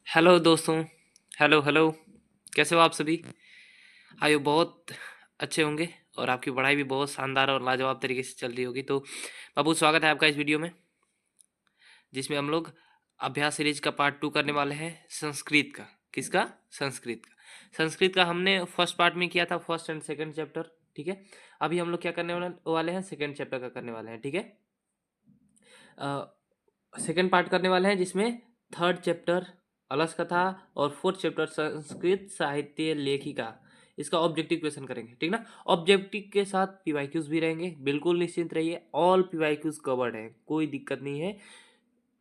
Hello दोस्तों। Hello hello. कैसे हो आप सभी? आयु बहुत अच्छे होंगे और आपकी पढ़ाई भी बहुत शानदार और लाजवाब तरीके से चल रही होगी। तो बाबू, स्वागत है आपका इस वीडियो में, जिसमें हम लोग अभ्यास सीरीज का पार्ट 2 करने वाले हैं, संस्कृत का। किसका? संस्कृत का। संस्कृत का हमने फर्स्ट पार्ट में किया था, फर्स्ट एंड सेकंड चैप्टर। ठीक है। अभी हम लोग क्या करने वाले हैं? सेकंड चैप्टर का करने वाले हैं। ठीक है। सेकंड पार्ट करने वाले हैं, जिसमें थर्ड चैप्टर अलस कथा और फोर्थ चैप्टर संस्कृत साहित्य लेखिका, इसका ऑब्जेक्टिव क्वेश्चन करेंगे। ठीक ना। ऑब्जेक्टिव के साथ पीवाईक्यूज भी रहेंगे, बिल्कुल निश्चिंत रहिए। ऑल पीवाईक्यूज कवर्ड है, कोई दिक्कत नहीं है,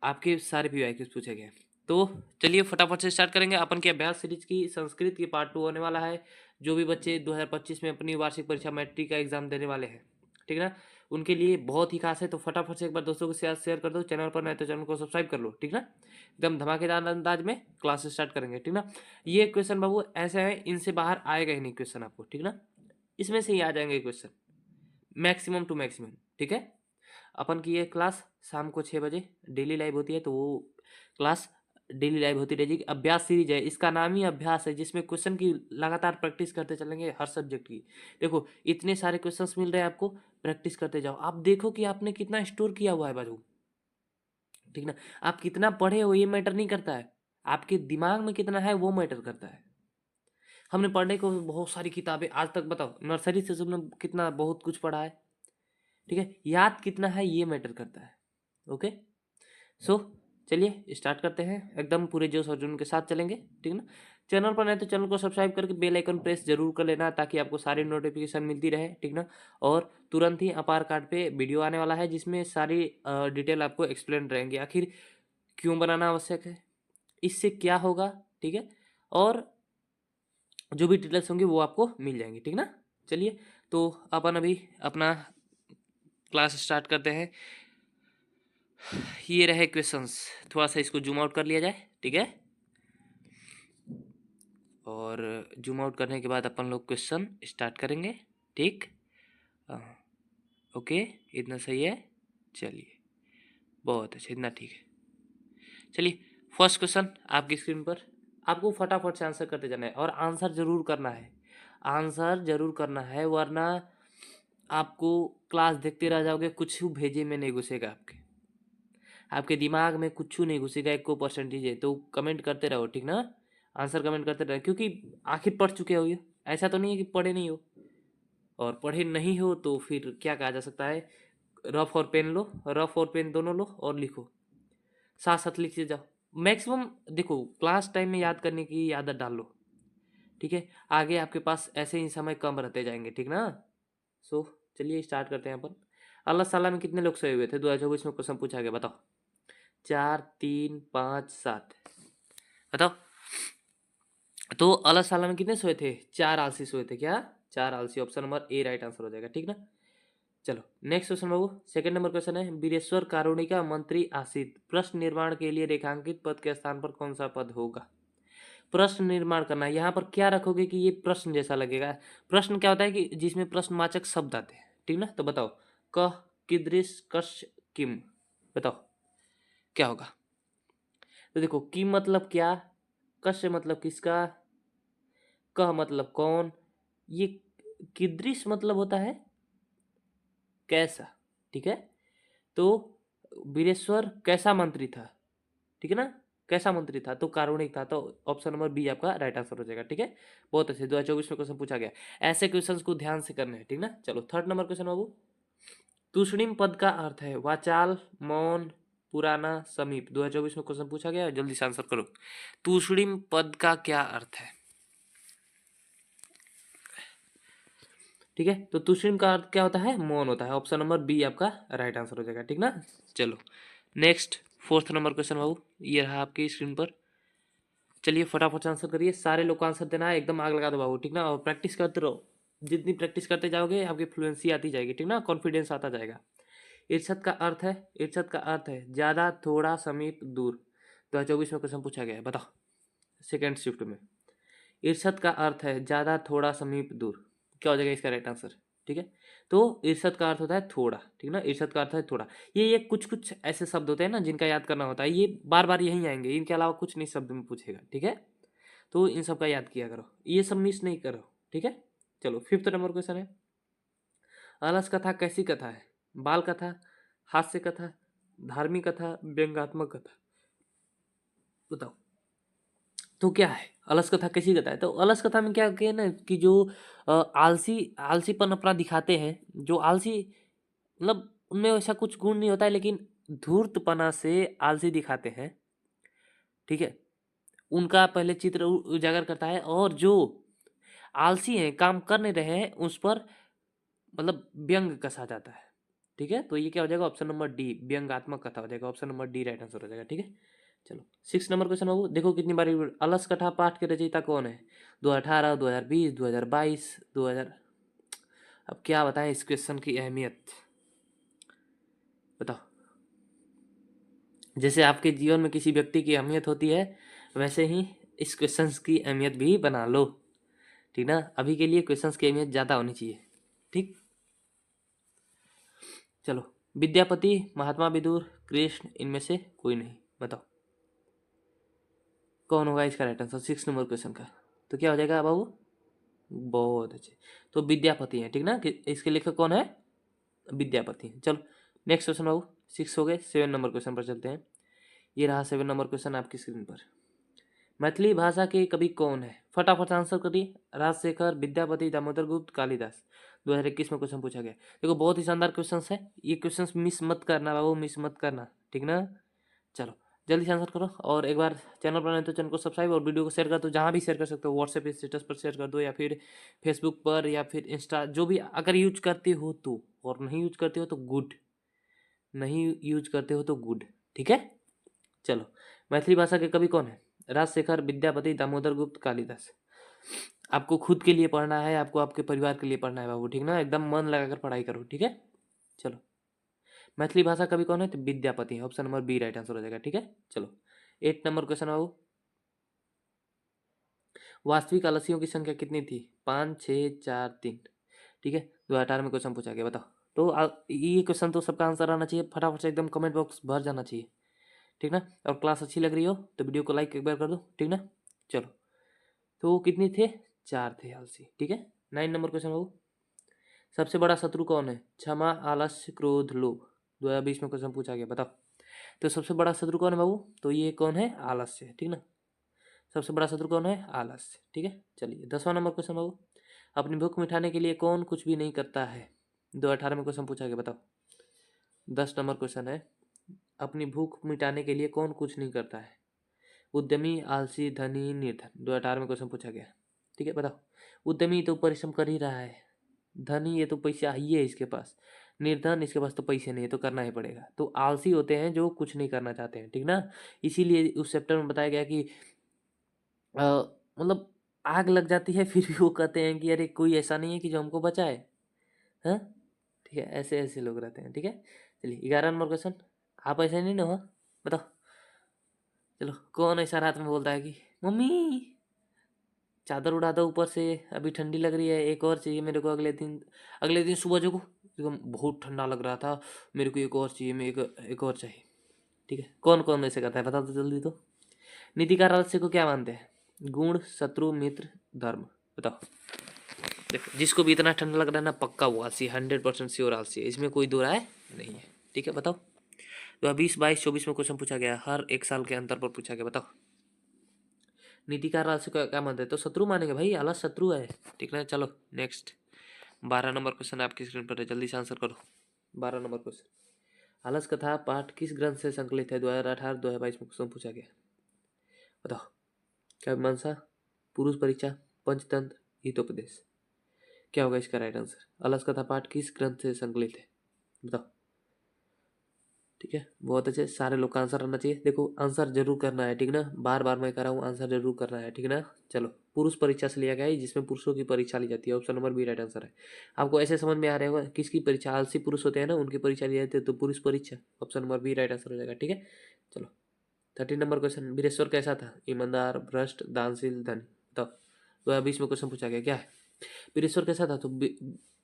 आपके सारे पीवाईक्यूज पूछे गए। तो चलिए फटाफट से स्टार्ट करेंगे अपन की अभ्यास सीरीज की। संस्कृत की पार्ट 2 होने वाला है। जो भी बच्चे 2025 में अपनी वार्षिक परीक्षा मैट्रिक का एग्जाम देने वाले हैं, ठीक है ना, उनके लिए बहुत ही खास है। तो फटाफट से एक बार दोस्तों के साथ शेयर कर दो। चैनल पर नए तो चैनल को सब्सक्राइब कर लो। ठीक ना। एकदम धमाकेदार अंदाज में क्लास स्टार्ट करेंगे। ठीक ना। ये क्वेश्चन बाबू ऐसे हैं, इनसे बाहर आएगा ही नहीं क्वेश्चन आपको। ठीक ना। इसमें से ही आ जाएंगे क्वेश्चन, मैक्सिमम टू मैक्सिमम। ठीक है। अपन की ये क्लास शाम को 6 बजे डेली लाइव होती है, तो वो क्लास डेली लाइव होती रहेगी। अभ्यास सीरीज है, इसका नाम ही अभ्यास है, जिसमें क्वेश्चन की लगातार प्रैक्टिस करते चलेंगे हर सब्जेक्ट की। देखो इतने सारे क्वेश्चंस मिल रहे हैं आपको, प्रैक्टिस करते जाओ। आप देखो कि आपने कितना स्टोर किया हुआ है बाजू। ठीक ना। आप कितना पढ़े हो ये मैटर नहीं करता है, आपके दिमाग में कितना है वो मैटर करता है। हमने पढ़ने को बहुत सारी किताबें आज तक, बताओ नर्सरी से तुमने कितना बहुत कुछ पढ़ा है। ठीक है। याद कितना है ये मैटर करता है। ओके। सो चलिए स्टार्ट करते हैं, एकदम पूरे जोश और जुनून के साथ चलेंगे। ठीक ना। चैनल पर नहीं तो चैनल को सब्सक्राइब करके बेल आइकन प्रेस जरूर कर लेना, ताकि आपको सारी नोटिफिकेशन मिलती रहे। ठीक ना। और तुरंत ही अपार कार्ड पे वीडियो आने वाला है, जिसमें सारी डिटेल आपको एक्सप्लेन रहेंगे, आखिर क्यों बनाना आवश्यक है, इससे क्या होगा। ठीक है। और जो भी डिटेल्स होंगे वो आपको मिल जाएंगे। ठीक ना। चलिए तो अपन अभी अपना क्लास स्टार्ट करते हैं। ये रहे क्वेश्चंस, थोड़ा सा इसको जूम आउट कर लिया जाए। ठीक है। और जूम आउट करने के बाद अपन लोग क्वेश्चन स्टार्ट करेंगे। ठीक। अ, ओके, इतना सही है। चलिए बहुत अच्छा, इतना ठीक है। चलिए फर्स्ट क्वेश्चन आपकी स्क्रीन पर, आपको फटाफट से आंसर करते जाना है, और आंसर जरूर करना है। आंसर जरूर करना है, वरना आपको क्लास देखते रह जाओगे, कुछ भेजे में नहीं घुसेगा आपके आपके दिमाग में कुछ नहीं घुसेगा। 1% है, तो कमेंट करते रहो। ठीक ना। आंसर कमेंट करते रहो, क्योंकि आखिर पढ़ चुके हो ये, ऐसा तो नहीं है कि पढ़े नहीं हो। और पढ़े नहीं हो तो फिर क्या कहा जा सकता है, रफ और पेन लो, रफ और पेन दोनों लो और लिखो, साथ साथ लिखते जाओ। मैक्सिमम देखो क्लास टाइम में याद करने की आदत डाल लो। ठीक है। आगे आपके पास ऐसे ही समय कम रहते जाएंगे। ठीक ना। सो चलिए स्टार्ट करते हैं अपन। अल्लाह साला में कितने लोग सोए हुए थे 2024 में? क्वेश्चन पूछा गया, बताओ। 4, 3, 5, 7, बताओ। तो अल्लाह साला में कितने सोए थे? 4 आलसी सोए थे। क्या? 4 आलसी। Option number A right answer हो जाएगा। ठीक ना। चलो नेक्स्ट क्वेश्चन बाबू। सेकंड नंबर क्वेश्चन है, वीरेश्वर कारुणिका मंत्री आसित प्रश्न निर्माण के लिए रेखांकित पद के स्थान पर कौन सा पद होगा? प्रश्न निर्माण करना है, यहाँ पर क्या रखोगे कि ये प्रश्न जैसा लगेगा। प्रश्न क्या होता है कि जिसमें प्रश्नवाचक शब्द आते हैं। ठीक ना। तो बताओ, कह, कीदृश, कश, किम, बताओ क्या होगा। तो देखो, किम मतलब क्या, कश मतलब किसका, कह मतलब कौन, ये कीदृश मतलब होता है कैसा। ठीक है। तो वीरेश्वर कैसा मंत्री था? ठीक है ना। कैसा मंत्री था? तो कारुणिक था। तो ऑप्शन नंबर बी आपका राइट आंसर हो जाएगा। ठीक है। बहुत अच्छे, 2024 में क्वेश्चन पूछा गया। ऐसे क्वेश्चंस को ध्यान से करने हैं। ठीक ना। चलो थर्ड नंबर क्वेश्चन बाबू। तूष्णीम पद का अर्थ है वाचाल, मौन, पुराना, समीप। 2024 में क्वेश्चन पूछा गया, जल्दी से आंसर करो। तूष्णीम पद का क्या अर्थ है? ठीक है। तो तुष्णीम का अर्थ क्या होता है? मौन होता है। ऑप्शन नंबर बी आपका राइट आंसर हो जाएगा। ठीक ना। चलो नेक्स्ट फोर्थ नंबर क्वेश्चन बाबू, ये रहा आपकी स्क्रीन पर। चलिए फटाफट से आंसर करिए, सारे लोग को आंसर देना है, एकदम आग लगा दो बाबू। ठीक ना। और प्रैक्टिस करते रहो, जितनी प्रैक्टिस करते जाओगे आपकी फ्लुएंसी आती जाएगी। ठीक ना। कॉन्फिडेंस आता जाएगा। इर्षद का अर्थ है, इर्षद का अर्थ है ज्यादा, थोड़ा, समीप, दूर। 2024 में क्वेश्चन पूछा गया है, बताओ। सेकेंड शिफ्ट में इर्षद का अर्थ है ज्यादा, थोड़ा, समीप, दूर। क्या हो जाएगा इसका राइट आंसर? ठीक है। तो ईर्षद का अर्थ होता है थोड़ा, ठीक ना, ईर्षद का अर्थ है थोड़ा। ये कुछ कुछ ऐसे शब्द होते हैं ना जिनका याद करना होता है, ये बार बार यहीं आएंगे, इनके अलावा कुछ नहीं शब्द में पूछेगा, ठीक है। तो इन सब का याद किया करो, ये सब मिस नहीं करो, ठीक है। चलो 5th नंबर क्वेश्चन है, अलस कथा कैसी कथा है? बाल कथा, हास्य कथा, धार्मिक कथा, व्यंग्यात्मक कथा, बताओ। तो क्या है अलस कथा कैसी कथा है? तो अलस कथा में क्या है ना कि जो आलसी आलसीपन अपना दिखाते हैं, जो आलसी मतलब उनमें वैसा कुछ गुण नहीं होता है, लेकिन धूर्तपना से आलसी दिखाते हैं, ठीक है। उनका पहले चित्र उजागर करता है, और जो आलसी हैं, काम कर नहीं रहे हैं, उस पर मतलब व्यंग कसा जाता है, ठीक है। तो ये क्या हो जाएगा? ऑप्शन नंबर डी, व्यंगात्मक कथा हो जाएगा। Option number D right answer हो जाएगा, ठीक है। चलो 6 नंबर क्वेश्चन बाबू, देखो कितनी बारी अलस कथा पाठ के रचयिता कौन है? 2018, 2020, 2022, 2000। अब क्या बताएं इस क्वेश्चन की अहमियत, बताओ। जैसे आपके जीवन में किसी व्यक्ति की अहमियत होती है, वैसे ही इस क्वेश्चन की अहमियत भी बना लो, ठीक ना। अभी के लिए क्वेश्चंस की अहमियत ज़्यादा होनी चाहिए, ठीक। चलो, विद्यापति, महात्मा विदुर, कृष्ण, इनमें से कोई नहीं, बताओ कौन होगा इसका राइट आंसर 6 नंबर क्वेश्चन का? तो क्या हो जाएगा बाबू? बहुत अच्छे, तो विद्यापति है, ठीक ना। इसके लेखक कौन है? विद्यापति है। चलो नेक्स्ट क्वेश्चन बाबू, 6 हो गए, 7 नंबर क्वेश्चन पर चलते हैं। ये रहा 7 नंबर क्वेश्चन आपकी स्क्रीन पर। मैथिली भाषा के कवि कौन है? फटाफट आंसर करिए। राजशेखर, विद्यापति, दामोदर गुप्त, कालिदास। 2021 में क्वेश्चन पूछा गया। देखो बहुत ही शानदार क्वेश्चन है, ये क्वेश्चन मिस मत करना बाबू, मिस मत करना, ठीक ना। चलो जल्दी से आंसर करो, और एक बार चैनल पर नहीं तो चैनल को सब्सक्राइब और वीडियो को शेयर कर दो, जहाँ भी शेयर कर सकते हो, व्हाट्सएप स्टेटस पर शेयर कर दो, या फिर फेसबुक पर, या फिर इंस्टा, जो भी अगर यूज करते हो तो, और नहीं यूज करते हो तो गुड, नहीं यूज करते हो तो गुड, ठीक है। चलो, मैथिली भाषा के कवि कौन है? राजशेखर, विद्यापति, दामोदर गुप्त, कालिदास। आपको खुद के लिए पढ़ना है, आपको आपके परिवार के लिए पढ़ना है बाबू, ठीक ना, एकदम मन लगाकर पढ़ाई करो, ठीक है। चलो, मैथिली भाषा कवि कौन है? तो विद्यापति है, option number B right answer हो जाएगा, ठीक है। चलो 8 नंबर क्वेश्चन बाबू, वास्तविक आलसियों की संख्या कितनी थी? 5, 6, 4, 3, ठीक है। 2018 में क्वेश्चन पूछा गया, बताओ। तो ये क्वेश्चन तो सबका आंसर आना चाहिए, फटाफट से एकदम कमेंट बॉक्स भर जाना चाहिए, ठीक ना। और क्लास अच्छी लग रही हो तो वीडियो को लाइक एक बार कर दो, ठीक ना। चलो, तो कितने थे? 4 थे आलसी, ठीक है। 9 नंबर क्वेश्चन बाबू, सबसे बड़ा शत्रु कौन है? क्षमा, आलस्य, क्रोध, लोभ। 2020 में क्वेश्चन पूछा गया, बताओ। तो सबसे बड़ा शत्रु कौन है बाबू? तो ये कौन है? आलस्य, ठीक ना। सबसे बड़ा शत्रु कौन है? आलस्य, ठीक है। चलिए 10वां नंबर क्वेश्चन बाबू, अपनी भूख मिटाने के लिए कौन कुछ भी नहीं करता है? 2018 में क्वेश्चन पूछा गया, बताओ। 10 नंबर क्वेश्चन है, अपनी भूख मिटाने के लिए कौन कुछ नहीं करता है? उद्यमी, आलसी, धनी, निर्धन। 2018 में क्वेश्चन पूछा गया, ठीक है, बताओ। उद्यमी तो परिश्रम कर ही रहा है, धनी ये तो पैसा ही है इसके पास, निर्धन इसके पास तो पैसे नहीं है, तो करना ही पड़ेगा। तो आलसी होते हैं जो कुछ नहीं करना चाहते हैं, ठीक ना। इसीलिए उस चैप्टर में बताया गया कि मतलब आग लग जाती है, फिर भी वो कहते हैं कि अरे कोई ऐसा नहीं है कि जो हमको बचाए, हाँ, ठीक है। ऐसे ऐसे लोग रहते हैं, ठीक है। चलिए 11 नंबर क्वेश्चन, आप ऐसे नहीं ना हो, बताओ। चलो, कौन ऐसा रात में बोलता है कि मम्मी चादर उड़ा दो ऊपर से, अभी ठंडी लग रही है, एक और चाहिए मेरे को। अगले दिन सुबह जगो, एकदम बहुत ठंडा लग रहा था, मेरे को एक और चाहिए, मैं एक और चाहिए, ठीक है। कौन कौन ऐसे करता है, बता दो जल्दी तो। नीतिकार आलस्य को क्या मानते हैं? गुण, शत्रु, मित्र, धर्म, बताओ। देखो जिसको भी इतना ठंडा लग रहा है ना, पक्का वो आलसी, 100% श्योर आलसी है, इसमें कोई दो राय नहीं है, ठीक है, बताओ। तो 20, 22, 24 में क्वेश्चन पूछा गया, हर एक साल के अंतर पर पूछा गया, बताओ। नीतिकार आलस्य को क्या मानते हैं? तो शत्रु मानेंगे भाई, आलस शत्रु है, ठीक है। चलो नेक्स्ट, 12 नंबर क्वेश्चन आपकी स्क्रीन पर है, जल्दी से आंसर करो। 12 नंबर क्वेश्चन, आलस कथा पाठ किस ग्रंथ से संकलित है? 2018, 2022 में क्वेश्चन पूछा गया, बताओ। क्या मीमांसा, पुरुष परीक्षा, पंचतंत्र, हितोपदेश। क्या होगा इसका राइट आंसर? अलस कथा पाठ किस ग्रंथ से संकलित है, बताओ। ठीक है, बहुत अच्छे, सारे लोग का आंसर आना चाहिए। देखो आंसर जरूर करना है, ठीक ना, बार बार मैं कह रहा हूँ आंसर जरूर करना है, ठीक ना। चलो, पुरुष परीक्षा से लिया गया है, जिसमें पुरुषों की परीक्षा ली जाती है, option number B right answer है। आपको ऐसे समझ में आ रहा होगा किसकी परीक्षा? आलसी पुरुष होते हैं ना, उनकी परीक्षा ली जाती है, तो पुरुष परीक्षा, option number B right answer हो जाएगा, ठीक है। चलो 13 नंबर क्वेश्चन, वीरेश्वर कैसा था? ईमानदार, भ्रष्ट, दानशील, धनी, बताओ। 2020 में क्वेश्चन पूछा गया, क्या है वीरेश्वर कैसा था? तो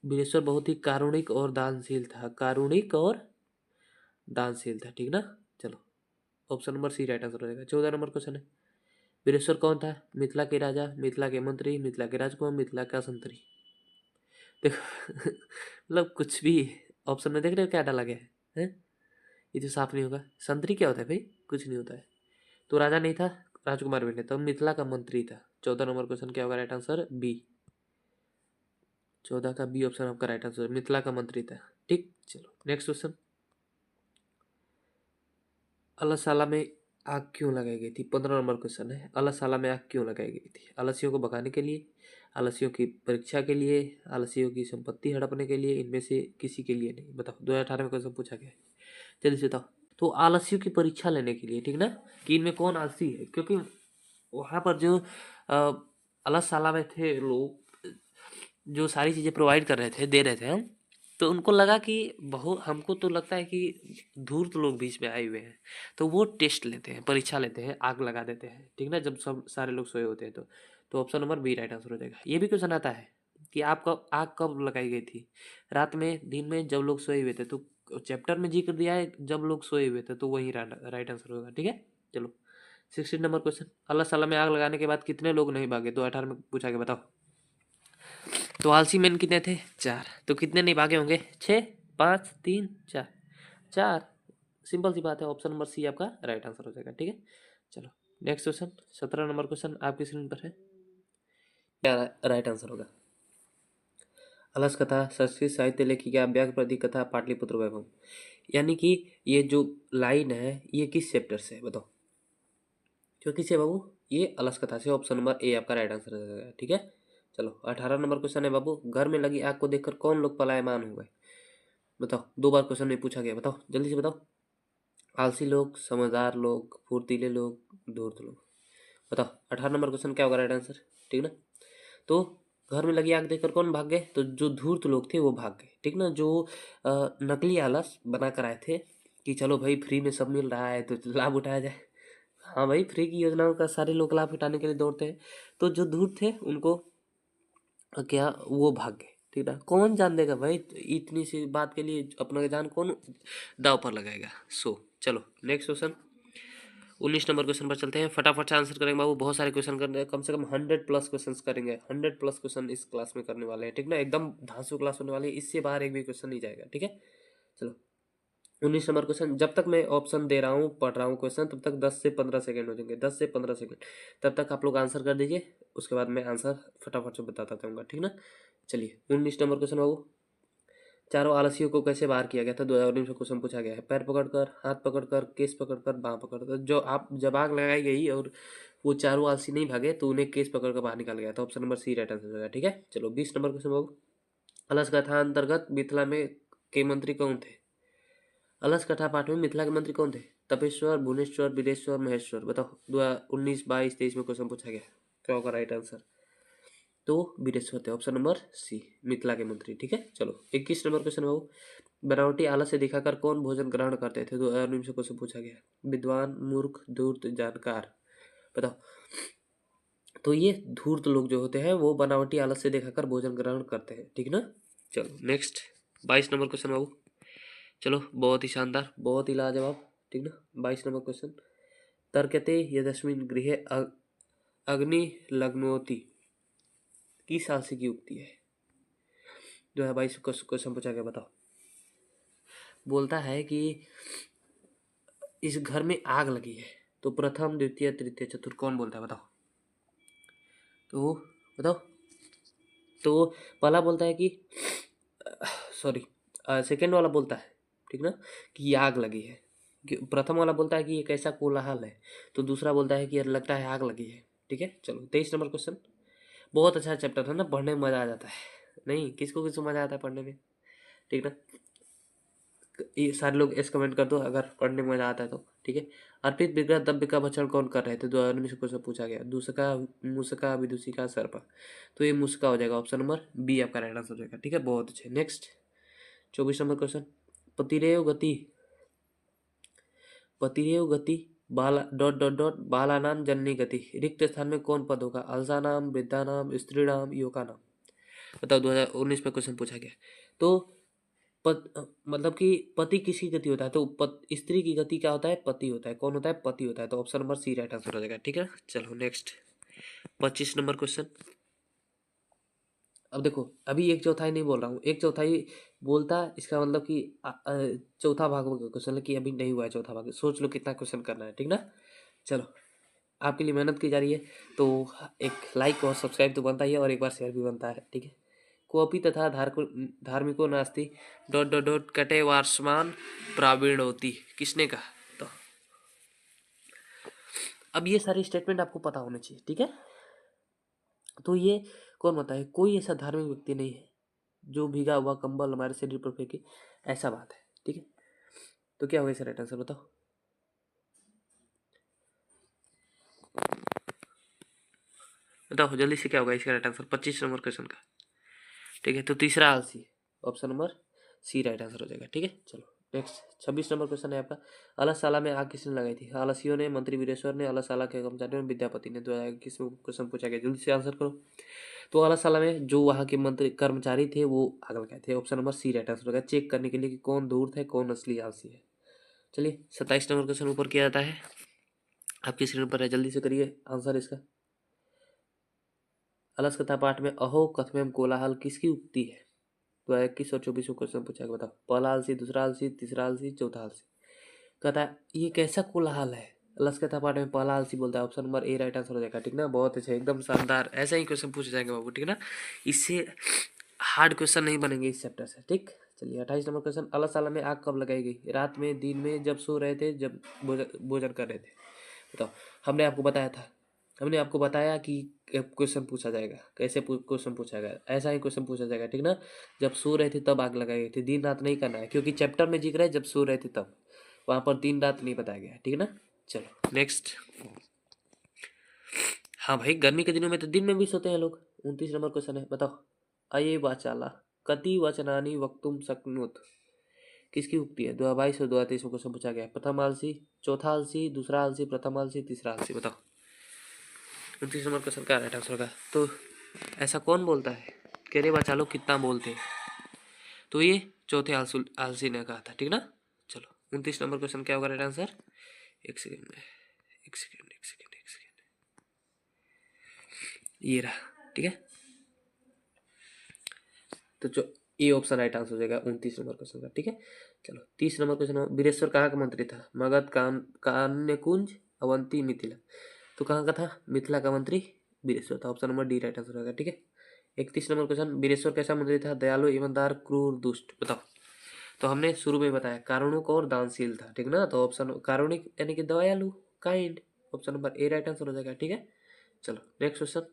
वीरेश्वर बहुत ही कारुणिक और दानशील था। कारुणिक और दानशील था, ठीक ना। चलो option number C right answer हो जाएगा। 14 नंबर क्वेश्चन है, वीरेश्वर कौन था? मिथिला के राजा, मिथिला के मंत्री, मिथिला के राजकुमार, मिथिला का संतरी। देखो मतलब कुछ भी ऑप्शन में देख रहे हो क्या डाला गया है, हैं? ये तो साफ नहीं होगा। संतरी क्या होता है भाई? कुछ नहीं होता है। तो राजा नहीं था, राजकुमार भी नहीं, तो मिथिला का मंत्री था। 14 नंबर क्वेश्चन क्या होगा राइट आंसर? बी। 14 का बी ऑप्शन आपका राइट आंसर, मिथिला का मंत्री था। ठीक, चलो नेक्स्ट क्वेश्चन, अलसाला में आग क्यों लगाई गई थी? 15 नंबर क्वेश्चन है, अलसाला में आग क्यों लगाई गई थी? आलसियों को भगाने के लिए, आलसियों की परीक्षा के लिए, आलसियों की संपत्ति हड़पने के लिए, इनमें से किसी के लिए नहीं। बताओ, 2018 में क्वेश्चन पूछा गया है, जल्दी से बताओ। तो आलसियों की परीक्षा लेने के लिए, ठीक ना, कि इनमें कौन आलसी है, क्योंकि वहाँ पर जो अलसशाला में थे लोग, जो सारी चीज़ें प्रोवाइड कर रहे थे, दे रहे थे हम, तो उनको लगा कि बहुत, हमको तो लगता है कि धूर्त लोग बीच में आए हुए हैं, तो वो टेस्ट लेते हैं, परीक्षा लेते हैं, आग लगा देते हैं, ठीक ना, जब सब सारे लोग सोए होते हैं तो option number B right answer हो जाएगा। ये भी क्वेश्चन आता है कि आपका आग कब लगाई गई थी? रात में, दिन में, जब लोग सोए हुए थे। तो चैप्टर में जिक्र दिया है जब लोग सोए हुए थे, तो वही राइट आंसर होगा, ठीक है। चलो 16 नंबर क्वेश्चन, अल्लाह सल्लाह में आग लगाने के बाद कितने लोग नहीं भागे? 2018 में पूछा गया, बताओ। तो आलसी मैन कितने थे? 4। तो कितने नहीं भागे होंगे? 6, 5, 3, 4। 4, सिंपल सी बात है, ऑप्शन नंबर सी आपका राइट आंसर हो जाएगा, ठीक है। चलो नेक्स्ट क्वेश्चन, 17 नंबर क्वेश्चन आपकी स्क्रीन पर है, क्या राइट आंसर होगा? अलस कथा, संस्कृत साहित्य लेखिका, व्याघ्रपदी कथा, पाटलिपुत्र वैभव। यानी कि ये जो लाइन है ये किस चैप्टर से है, बताओ। क्योंकि से बाबू ये अलस कथा से, ऑप्शन नंबर ए आपका राइट आंसर हो जाएगा, ठीक है। चलो 18 नंबर क्वेश्चन है बाबू, घर में लगी आग को देखकर कौन लोग पलायमान हो गए? बताओ, 2 बार क्वेश्चन में पूछा गया, बताओ जल्दी से बताओ। आलसी लोग, समझदार लोग, फुर्तीले लोग, धूर्त लोग। बताओ 18 नंबर क्वेश्चन क्या होगा राइट आंसर, ठीक ना। तो घर में लगी आग देखकर कौन भाग गए? तो जो धूर्त लोग थे वो भाग गए, ठीक ना, जो नकली आलस बना कर आए थे कि चलो भाई फ्री में सब मिल रहा है तो लाभ उठाया जाए। हाँ भाई, फ्री की योजनाओं का सारे लोग लाभ उठाने के लिए दौड़ते हैं, तो जो धूर्त थे उनको क्या, वो भाग गए, ठीक है। कौन जान देगा भाई, इतनी सी बात के लिए अपना जान कौन दाव पर लगाएगा। चलो नेक्स्ट क्वेश्चन, 19 नंबर क्वेश्चन पर चलते हैं, फटाफट से आंसर करेंगे बाबू, बहुत सारे क्वेश्चन करने हैं, कम से कम 100 प्लस क्वेश्चन करेंगे, 100 प्लस क्वेश्चन इस क्लास में करने वाले हैं, ठीक ना, एकदम धांसू क्लास होने वाली है, इससे बाहर एक भी क्वेश्चन नहीं जाएगा, ठीक है। चलो 19 नंबर क्वेश्चन, जब तक मैं ऑप्शन दे रहा हूँ, पढ़ रहा हूँ क्वेश्चन, तब तक 10 से 15 सेकंड हो जाएंगे, 10 से 15 सेकंड, तब तक आप लोग आंसर कर दीजिए, उसके बाद मैं आंसर फटाफट से बताता जाऊँगा, ठीक ना। चलिए 19 नंबर क्वेश्चन बाबू, चारों आलसियों को कैसे बाहर किया गया था? 2019 में क्वेश्चन पूछा गया है, पैर पकड़कर, हाथ पकड़कर, केस पकड़कर, बाँह पकड़कर। जो आप जब आग लगाई गई और वो चारों आलसी नहीं भागे तो उन्हें केस पकड़कर बाहर निकाल गया था, option number C right answer होगा, ठीक है। चलो 20 नंबर क्वेश्चन बाबू, अलस कथा अंतर्गत मिथिला में के मंत्री कौन थे? अलस कथा पाठ में मिथिला के मंत्री कौन थे? तपेश्वर, भुवनेश्वर, बिदेश्वर, महेश्वर। बताओ 2019, 22, 23 में क्वेश्चन पूछा गया, क्या होगा राइट आंसर? तो बिदेश्वर थे, ऑप्शन नंबर सी, मिथिला के मंत्री, ठीक है। चलो 21 नंबर क्वेश्चन बाबू, बनावटी आलस से दिखाकर कौन भोजन ग्रहण करते थे? 2019 से क्वेश्चन पूछा गया, विद्वान, मूर्ख, धूर्त, जानकार। बताओ, तो ये धूर्त लोग जो होते हैं वो बनावटी आलस से दिखाकर भोजन ग्रहण करते हैं, ठीक ना। चलो नेक्स्ट 22 नंबर क्वेश्चन बाबू, चलो बहुत ही शानदार, बहुत ही लाजवाब, ठीक ना। 22 नंबर क्वेश्चन, तर्कते यदस्मिन् गृहे अग्नि लग्नोति, किस आलसी की उक्ति है? 2022 क्वेश्चन पूछा गया, बताओ। बोलता है कि इस घर में आग लगी है, तो प्रथम, द्वितीय, तृतीय, चतुर्थ कौन बोलता है? बताओ, तो बताओ। तो पहला बोलता है कि, सॉरी, सेकेंड वाला बोलता है, ठीक ना, कि आग लगी है। प्रथम वाला बोलता है कि ये कैसा कोलाहल है, तो दूसरा बोलता है कि यार लगता है आग लगी है, ठीक है। चलो 23 नंबर क्वेश्चन, बहुत अच्छा चैप्टर था ना, पढ़ने में मजा आ जाता है, नहीं किसको किसको मजा आता है पढ़ने में, ठीक ना। ये सारे लोग एस कमेंट कर दो अगर पढ़ने में मजा आता है तो, ठीक है। अर्पित, विग्रह, दव्य का भक्षण कौन कर रहे थे? 2019 में क्वेश्चन पूछा गया, दूसका, मूसका, विदुषिका, सर्प। तो ये मूसका हो जाएगा, ऑप्शन नंबर बी आपका राइट आंसर हो जाएगा, ठीक है। बहुत अच्छे, नेक्स्ट 24 नंबर क्वेश्चन, पतिरेव गति, पतिरेव गति, बाला डॉट डॉट डॉट बाला नाम जननी गति, रिक्त स्थान में कौन पद होगा? अलसा नाम, वृद्धा नाम, स्त्री नाम, युवका नाम। बताओ 2019 में क्वेश्चन पूछा गया। तो मतलब कि पति किसकी गति होता है, तो स्त्री की गति क्या होता है, पति होता है। कौन होता है, पति होता है। तो option number C right answer हो जाएगा। ठीक है, चलो नेक्स्ट 25 नंबर क्वेश्चन। अब देखो, अभी एक चौथाई नहीं बोल रहा हूँ, एक चौथाई बोलता इसका मतलब कि चौथा भाग में क्वेश्चन है कि अभी नहीं हुआ है चौथा भाग। सोच लो कितना क्वेश्चन करना है, ठीक ना। चलो, आपके लिए मेहनत की जा रही है, तो एक लाइक और सब्सक्राइब तो बनता ही है, और एक बार शेयर भी बनता है। ठीक है। कोपी तथा धार्मिको नास्ति डॉट डॉट डॉट कटे वार्षमान प्रावीण होती, किसने कहा। तो अब ये सारी स्टेटमेंट आपको पता होने चाहिए। ठीक है। तो ये कौन बताए, कोई ऐसा धार्मिक व्यक्ति नहीं है जो भीगा हुआ कंबल हमारे शरीर पर फेंके, ऐसा बात है। ठीक है। तो क्या होगा इसका राइट आंसर, बताओ। बताओ जल्दी से क्या होगा इसका राइट आंसर 25 नंबर क्वेश्चन का। ठीक है, तो तीसरा आलसी, option number C right answer हो जाएगा। ठीक है, चलो नेक्स्ट 26 नंबर क्वेश्चन है आपका। अलसाला में आग किसने लगाई थी। आलसियों ने, मंत्री वीरेश्वर ने, अलसाला के कर्मचारियों ने, विद्यापति ने। 2021 में क्वेश्चन पूछा गया, जल्दी से आंसर करो। तो अलसाला में जो वहाँ के मंत्री कर्मचारी थे वो आग लगाए थे। Option number C right answer होगा, चेक करने के लिए कि कौन धूर्त है कौन असली आलसी है। चलिए 27 नंबर क्वेश्चन ऊपर किया जाता है, आपकी स्क्रीन पर है, जल्दी से करिए आंसर इसका। अलस कथा पाठ में अहो कथमें कोलाहल किसकी उक्ति है। 2021 और 24 को क्वेश्चन पूछा गया, बताओ। पहला आलसी, दूसरा आलसी, तीसरा आलसी, चौथा आलसी। कहता ये कैसा कोलाहल है। अलस कथा पाठ में पहला आलसी बोलता है, option number A right answer हो जाएगा। ठीक ना, बहुत अच्छा, एकदम शानदार, ऐसा ही क्वेश्चन पूछे जाएंगे बाबू। ठीक ना, इससे हार्ड क्वेश्चन नहीं बनेंगे इस चैप्टर से। ठीक, चलिए 28 नंबर क्वेश्चन। अलसाला में आग कब लगाई गई, रात में, दिन में, जब सो रहे थे, जब भोजन कर रहे थे। बताओ। हमने आपको बताया कि क्वेश्चन पूछा जाएगा, कैसे क्वेश्चन पूछा जाएगा, ऐसा ही क्वेश्चन पूछा जाएगा। ठीक ना, जब सो रहे थे तब आग लगाई गई थी, दिन रात नहीं करना है, क्योंकि चैप्टर में जिक्र है जब सो रहे थे तब, वहां पर दिन रात नहीं बताया गया। ठीक ना, चलो नेक्स्ट। हाँ भाई, गर्मी के दिनों में तो दिन में भी सोते हैं लोग। 29 नंबर क्वेश्चन है, बताओ। अये वाचाला कति वचनानि वक्तुम शक्नुत, किसकी उक्ति है। 2022 और 2023 में क्वेश्चन पूछा गया। प्रथम आलसी, चौथा आलसी, दूसरा आलसी, प्रथम आलसी, तीसरा आलसी। बताओ 29 नंबर क्वेश्चन का राइट आंसर होगा। तो ऐसा कौन बोलता है, कह रहे बच्चा लोग कितना बोलते हैं, तो ये चौथे आलसी ने कहा था। ठीक ना, चलो 29 नंबर क्वेश्चन क्या होगा राइट आंसर। एक सेकेंड में, एक सेकेंड, एक सेकेंड, एक सेकेंड, ये रहा। ठीक है, तो जो ए ऑप्शन राइट आंसर हो जाएगा 29 नंबर क्वेश्चन का। ठीक है, चलो 30 नंबर क्वेश्चन। वीरेश्वर कहाँ का मंत्री था। मगध, कान्यकुंज, अवंती, मिथिला। तो कहाँ का था, मिथिला का मंत्री वीरेश्वर था। Option number D right answer होगा। ठीक है, 31 नंबर क्वेश्चन। वीरेश्वर कैसा मंत्री था, दयालु, ईमानदार, क्रूर, दुष्ट। बताओ। तो हमने शुरू में बताया कारुणिक और दानशील था। ठीक ना, तो ऑप्शन कारुणिक यानी कि दयालु, kind, option number A right answer हो जाएगा। ठीक है, चलो नेक्स्ट क्वेश्चन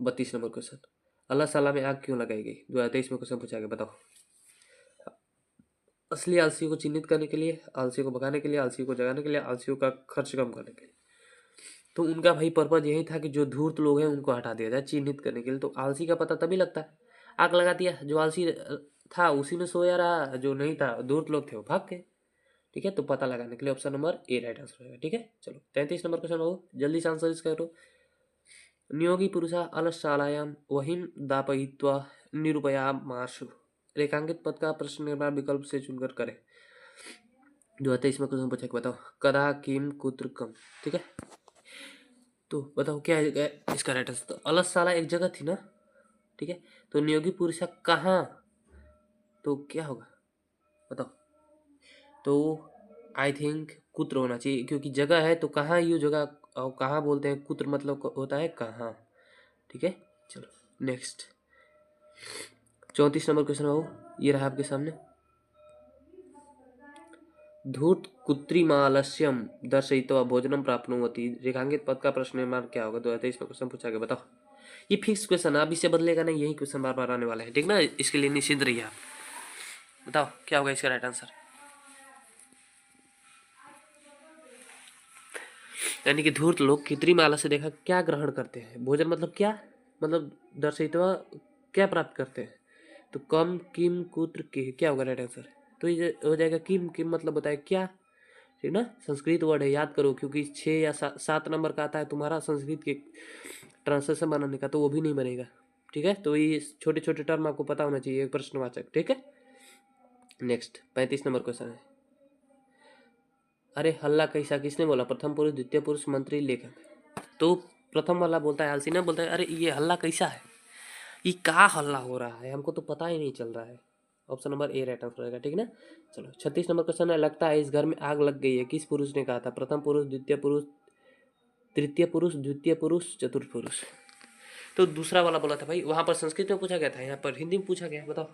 32 नंबर क्वेश्चन। अल्लाह साला में आग क्यों लगाई गई। 2023 में क्वेश्चन पूछा गया, बताओ। असली आलसी को चिन्हित करने के लिए, आलसी को भगाने के लिए, आलसी को जगाने के लिए, आलसियों का खर्च कम करने के लिए। तो उनका भाई पर्पज यही था कि जो धूर्त लोग हैं उनको हटा दिया जाए, चिन्हित करने के लिए। तो आलसी का पता तभी लगता है, आग लगा दिया, जो आलसी था उसी में सोया रहा, जो नहीं था धूर्त लोग थे वो भाग गए। ठीक है, तो पता लगाने के लिए option number A right answer होगा। ठीक है, चलो 33 नंबर क्वेश्चन बाबू, जल्दी से आंसर इसका करो। नियोगी पुरुषा अलशालायां वहीन दापयित्वा निरूपयामाशु, रेखांकित पद का प्रश्न निर्माण विकल्प से चुनकर करें। 2023 में क्वेश्चन पूछा कि बताओ कदा किम कुत्र कम। ठीक है, तो बताओ क्या है इसका राइट आंसर। तो अलसशाला एक जगह थी ना। ठीक है, तो नियोगी पुरुषा कहाँ, तो क्या होगा बताओ। तो आई थिंक कुत्र होना चाहिए, क्योंकि जगह है तो कहाँ यू जगह, और कहाँ बोलते हैं कुत्र मतलब होता है कहाँ। ठीक है, चलो नेक्स्ट 34 नंबर क्वेश्चन बाबू, ये रहा आपके सामने। धूर्त कुत्रिमालस्यम दर्शयित्वा भोजनम प्राप्नुवति, रेखांकित पद का प्रश्न निर्माण क्या होगा। 2023 में क्वेश्चन पूछा गया, बताओ। ये फिक्स क्वेश्चन, अब इससे बदलेगा नहीं, यही क्वेश्चन बार बार आने वाला है। ठीक ना, इसके लिए निश्चिंत रहिए आप। बताओ क्या होगा इसका राइट आंसर। यानी कि धूर्त लोग कृत्रिमाला से देखा क्या ग्रहण करते हैं, भोजन मतलब क्या, मतलब दर्शयित्वा क्या प्राप्त करते हैं। तो कम किम कुत्र के, क्या होगा राइट आंसर। तो ये हो जाएगा किम, किम मतलब बताए क्या। ठीक ना, संस्कृत वर्ड है, याद करो, क्योंकि 6 या 7 नंबर का आता है तुम्हारा संस्कृत के ट्रांसलेशन बनाने का, तो वो भी नहीं बनेगा। ठीक है, तो ये छोटे छोटे टर्म आपको पता होना चाहिए, प्रश्नवाचक। ठीक है, नेक्स्ट 35 नंबर क्वेश्चन है। अरे हल्ला कैसा किसने बोला? प्रथम पुरुष, द्वितीय पुरुष, मंत्री, लेखक। तो प्रथम वाला बोलता है, आलसी ना बोलता है अरे ये हल्ला कैसा है, ये क्या हल्ला हो रहा है, हमको तो पता ही नहीं चल रहा है। Option number A right answer रहेगा। ठीक है ना। चलो 36 नंबर क्वेश्चन है। लगता है इस घर में आग लग गई है, किस पुरुष ने कहा था? प्रथम पुरुष, द्वितीय पुरुष, तृतीय पुरुष, द्वितीय पुरुष, चतुर्थ पुरुष। तो दूसरा वाला बोला था भाई, वहां पर संस्कृत में पूछा गया था, यहाँ पर हिंदी में पूछा गया, बताओ।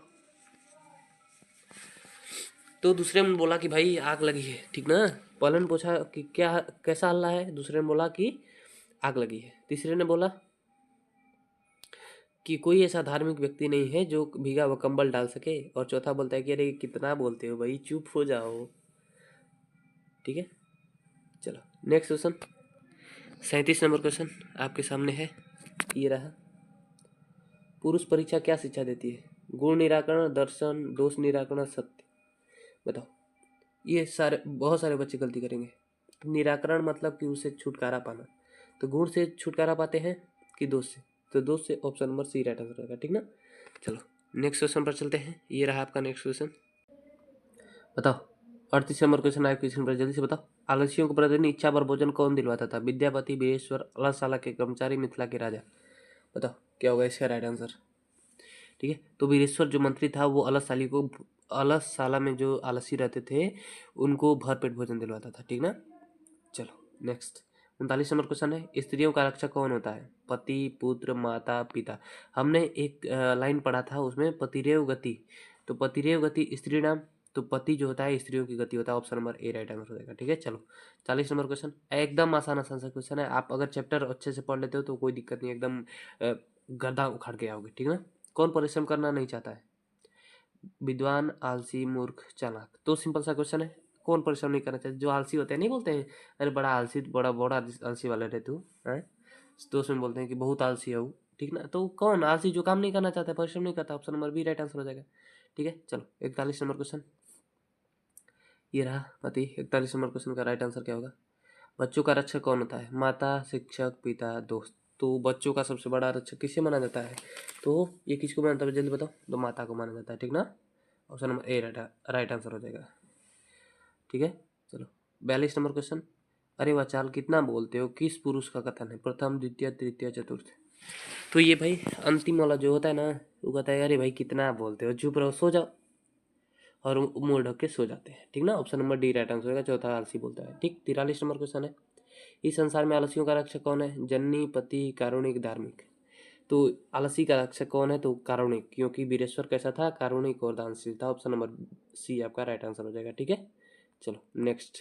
तो दूसरे में बोला कि भाई आग लगी है, ठीक ना। पहले ने पूछा कि क्या कैसा हल्ला है, दूसरे ने बोला कि आग लगी है, तीसरे ने बोला कि कोई ऐसा धार्मिक व्यक्ति नहीं है जो भीगा हुआ कंबल डाल सके, और चौथा बोलता है कि अरे कितना बोलते हो भाई, चुप हो जाओ। ठीक है, चलो नेक्स्ट क्वेश्चन 37 नंबर क्वेश्चन आपके सामने है, ये रहा। पुरुष परीक्षा क्या शिक्षा देती है? गुण निराकरण, दर्शन, दोष निराकरण, सत्य। बताओ। ये सारे बहुत सारे बच्चे गलती करेंगे। निराकरण मतलब कि उसे छुटकारा पाना, तो गुण से छुटकारा पाते हैं कि दोष से? तो दोष से। Option number C right answer रहेगा। ठीक ना। चलो नेक्स्ट क्वेश्चन पर चलते हैं, ये रहा आपका नेक्स्ट क्वेश्चन। बताओ 38 नंबर क्वेश्चन आया क्वेश्चन पर, जल्दी से बताओ। आलसियों को प्रतिदिन इच्छा पर भोजन कौन दिलवाता था? विद्यापति, बीरेश्वर, अलसशाला के कर्मचारी, मिथिला के राजा। बताओ क्या होगा इसका राइट आंसर। ठीक है, तो वीरेश्वर जो मंत्री था वो अलसशाला में जो आलसी रहते थे उनको भरपेट भोजन दिलवाता था। ठीक ना। चलो नेक्स्ट 39 नंबर क्वेश्चन है। स्त्रियों का रक्षक कौन होता है? पति, पुत्र, माता, पिता। हमने एक लाइन पढ़ा था उसमें, पतिरेव गति। तो पतिरेव गति स्त्री नाम, तो पति जो होता है स्त्रियों की गति होता है। Option number A right answer हो जाएगा। ठीक है, चलो 40 नंबर क्वेश्चन एकदम आसान आसान सा क्वेश्चन है। आप अगर चैप्टर अच्छे से पढ़ लेते हो तो कोई दिक्कत नहीं, एकदम गर्दा उखाड़ के आओगे। ठीक है ना। कौन परिश्रम करना नहीं चाहता है? विद्वान, आलसी, मूर्ख, चालाक। तो सिंपल सा क्वेश्चन है, कौन परिश्रम नहीं करना चाहिए? जो आलसी होते हैं, नहीं बोलते हैं अरे बड़ा आलसी, बड़ा बड़ा आलसी वाला रहे तू है, तो उसमें बोलते हैं कि बहुत आलसी है वो। ठीक ना। तो कौन आलसी? जो काम नहीं करना चाहता है, परिश्रम नहीं करता। Option number B right answer हो जाएगा। ठीक है, चलो 41 नंबर क्वेश्चन ये रहा पति। 41 नंबर क्वेश्चन का राइट आंसर क्या होगा? बच्चों का रक्षक कौन होता है? माता, शिक्षक, पिता, दोस्त। तो बच्चों का सबसे बड़ा रक्षक किसे माना जाता है? तो ये किसको माना जाता है जल्दी बताओ। तो माता को माना जाता है। ठीक ना। Option number A right answer हो जाएगा। ठीक है, चलो 42 नंबर क्वेश्चन। अरे वाह चाल कितना बोलते हो, किस पुरुष का कथन है? प्रथम, द्वितीय, तृतीय, चतुर्थ। तो ये भाई अंतिम वाला जो होता है ना, वो कहता है अरे भाई कितना बोलते हो, चुप रहो, सो जाओ, और मुंह ढक के सो जाते हैं। ठीक ना। Option number D right answer होगा, चौथा आलसी बोलता है। ठीक, 43 नंबर क्वेश्चन है। इस संसार में आलसियों का रक्षक कौन है? जननी, पति, कारुणिक, धार्मिक। तो आलसी का रक्षक कौन है? तो कारुणिक, क्योंकि वीरेश्वर कैसा था? कारुणिक और दानशील था। ऑप्शन नंबर सी आपका राइट आंसर हो जाएगा। ठीक है, चलो नेक्स्ट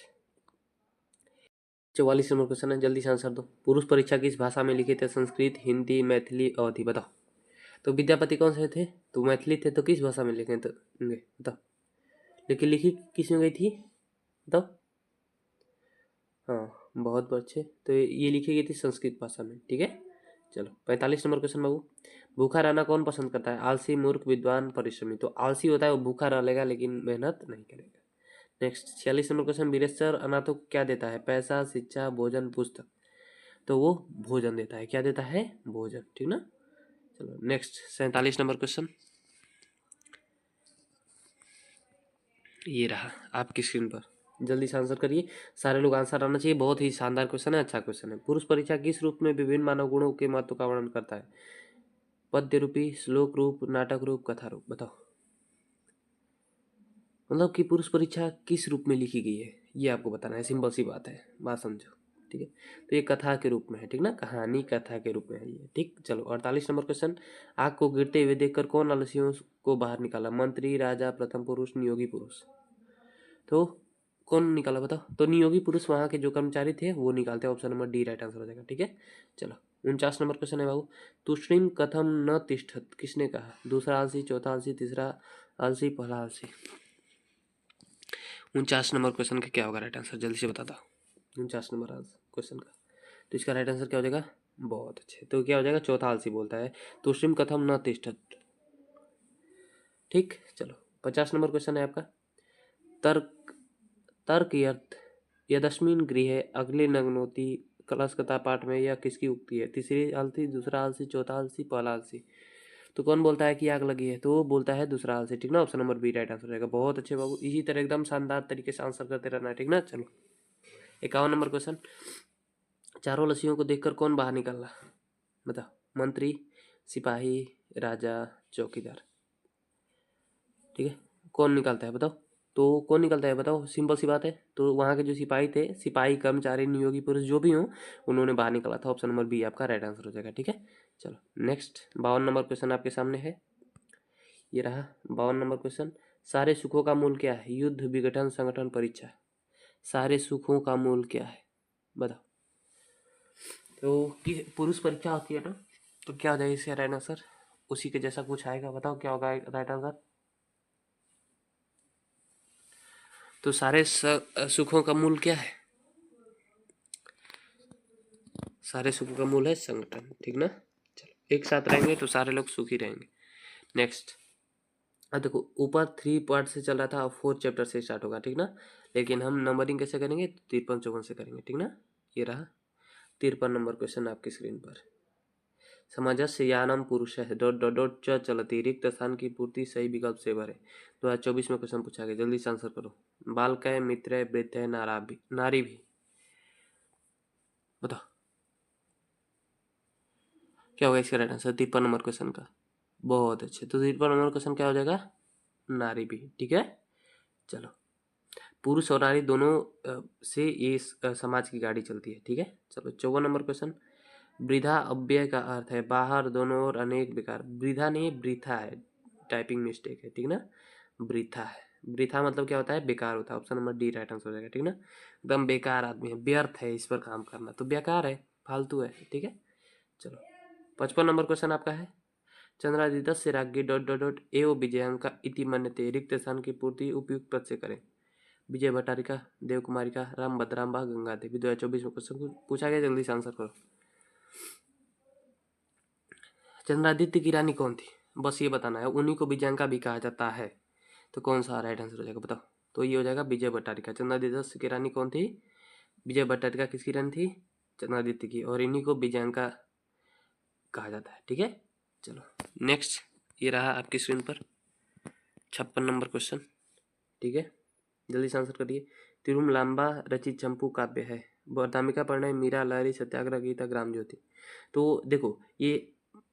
44 नंबर क्वेश्चन है, जल्दी से आंसर दो। पुरुष परीक्षा किस भाषा में लिखे थे? संस्कृत, हिंदी, मैथिली, अवधी। बताओ। तो विद्यापति कौन से थे? तो मैथिली थे, तो किस भाषा में लिखे? तो बताओ, लेकिन लिखी किस में गई थी बताओ। हाँ बहुत अच्छे, तो ये लिखी गई थी संस्कृत भाषा में। ठीक है, चलो 45 नंबर क्वेश्चन बाबू। भूखा रहना कौन पसंद करता है? आलसी, मूर्ख, विद्वान, परिश्रमी। तो आलसी होता है वो भूखा रह लेगा लेकिन मेहनत नहीं करेगा। Next 46 number question. वीरेश्वर अनाथों को क्या देता है? पैसा, शिक्षा, भोजन, पुस्तक। तो वो भोजन देता है। क्या देता है? भोजन। ठीक ना। चलो नेक्स्ट 47 नंबर क्वेश्चन ये रहा आपकी स्क्रीन पर, जल्दी से आंसर करिए, सारे लोग आंसर आना चाहिए। बहुत ही शानदार क्वेश्चन है, अच्छा क्वेश्चन है। पुरुष परीक्षा किस रूप में विभिन्न मानव गुणों के महत्व का वर्णन करता है? पद्य रूपी, श्लोक रूप, नाटक रूप, कथा रूप। बताओ। मतलब कि पुरुष परीक्षा किस रूप में लिखी गई है ये आपको बताना है, सिंपल सी बात है, बात समझो। ठीक है, तो ये कथा के रूप में है। ठीक ना, कहानी कथा के रूप में है ये। ठीक, चलो 48 नंबर क्वेश्चन। आग को गिरते हुए देखकर कौन आलसियों को बाहर निकाला? मंत्री, राजा, प्रथम पुरुष, नियोगी पुरुष। तो कौन निकाला बताओ। तो नियोगी पुरुष वहाँ के जो कर्मचारी थे वो निकालते हैं। Option number D right answer हो जाएगा। ठीक है, चलो 49 नंबर क्वेश्चन है बाबू। तुष्णीम कथम न तिष्ठत किसने कहा? दूसरा आलसी, चौथा आलसी, तीसरा आलसी, पहला आलसी। 49 नंबर क्वेश्चन का क्या होगा राइट आंसर, जल्दी से बता दो। 49 नंबर क्वेश्चन का, तो इसका राइट आंसर क्या हो जाएगा? बहुत अच्छे, तो क्या हो जाएगा? चौथा आलसी बोलता है तुष्णीम कथम न तिष्ठत। ठीक, चलो 50 नंबर क्वेश्चन है आपका। तर्क तर्क यदस्मिन गृहे अगले नग्नोति कलश कथा पाठ में यह किसकी उक्ति है? तीसरी आलसी, दूसरा आलसी, चौथा आलसी, पहला आलसी। तो कौन बोलता है कि आग लगी है, तो वो बोलता है दूसरा हाल से, ठीक ना। Option number B right answer रहेगा। बहुत अच्छे बाबू, इसी तरह एकदम शानदार तरीके से आंसर करते रहना है, ठीक ना। चलो 51 नंबर क्वेश्चन, चारों लस्सियों को देखकर कौन बाहर निकला, बताओ। मंत्री, सिपाही, राजा, चौकीदार, ठीक है। कौन निकलता है बताओ, तो कौन निकलता है बताओ, सिंपल सी बात है। तो वहाँ के जो सिपाही थे, सिपाही कर्मचारी नियोगी पुरुष जो भी हो, उन्होंने बाहर निकाला था। ऑप्शन नंबर बी आपका राइट आंसर हो जाएगा, ठीक है। चलो नेक्स्ट 52 नंबर क्वेश्चन आपके सामने है, ये रहा 52 नंबर क्वेश्चन। सारे सुखों का मूल क्या है, युद्ध, विघटन, संगठन, परीक्षा। सारे सुखों का मूल क्या है बताओ। तो पुरुष परीक्षा होती है ना, तो क्या हो जाएगा इसका राइट आंसर, उसी के जैसा कुछ आएगा, बताओ क्या होगा राइट आंसर। तो सारे सुखों का मूल क्या है, सारे सुखों का मूल है संगठन, ठीक ना। चलो एक साथ रहेंगे तो सारे लोग सुखी रहेंगे। नेक्स्ट, अब देखो ऊपर 3 पार्ट से चल रहा था, अब 4 चैप्टर से स्टार्ट होगा, ठीक ना। लेकिन हम नंबरिंग कैसे करेंगे, 53 54 से करेंगे, ठीक ना। ये रहा 53 नंबर क्वेश्चन आपकी स्क्रीन पर। समाजस्य यानम पुरुष है डॉट डॉट डॉट च चलती, रिक्त स्थान की पूर्ति सही विकल्प से भरे। 2024 में क्वेश्चन पूछा गया, जल्दी से आंसर करो। बालक है, मित्र है, वृद्ध है, नारी भी, बताओ क्या होगा इसका राइट आंसर 53 नंबर क्वेश्चन का। बहुत अच्छे, तो 53 नंबर क्वेश्चन क्या हो जाएगा, नारी भी, ठीक है। चलो पुरुष और नारी दोनों से ये समाज की गाड़ी चलती है, ठीक है। चलो 54 नंबर क्वेश्चन, वृथा अव्यय का अर्थ है बाहर, दोनों और, अनेक, बेकार। वृथा नहीं वृथा है, टाइपिंग मिस्टेक है, ठीक ना। वृथा है, वृथा मतलब क्या होता है, बेकार होता है। Option number D right answer हो जाएगा, ठीक ना। एकदम बेकार आदमी है, व्यर्थ है इस पर काम करना, तो बेकार है, फालतू है, ठीक है। चलो 55 नंबर क्वेश्चन आपका है, चंद्रादित्य राज्ञी डॉट डॉट डॉट एवं विजयांका इति मन्यते, रिक्त स्थान की पूर्ति उपयुक्त पद से करें। विजय भट्टारिका, देव कुमारिका, राम भद्राम्बा, गंगा देवी। 2024 में क्वेश्चन पूछा गया, जल्दी से आंसर करो। चंद्रादित्य की रानी कौन थी, बस ये बताना है, उन्हीं को विजयांका भी कहा जाता है। तो कौन सा राइट आंसर हो जाएगा बताओ। तो ये हो जाएगा विजय भट्टारिका। चंद्रादित्य की रानी कौन थी, विजय भट्टारिका किसकी रानी थी, चंद्रादित्य की, और इन्हीं को विजयांका कहा जाता है, ठीक है। चलो नेक्स्ट, ये रहा आपकी स्क्रीन पर 56 नंबर क्वेश्चन, ठीक है। जल्दी से आंसर करिए। तिरुमलाम्बा रचित चंपू काव्य है, वर्धामिका परिणय, मीरा, लहरी, सत्याग्रह, गीता, ग्राम ज्योति। तो देखो ये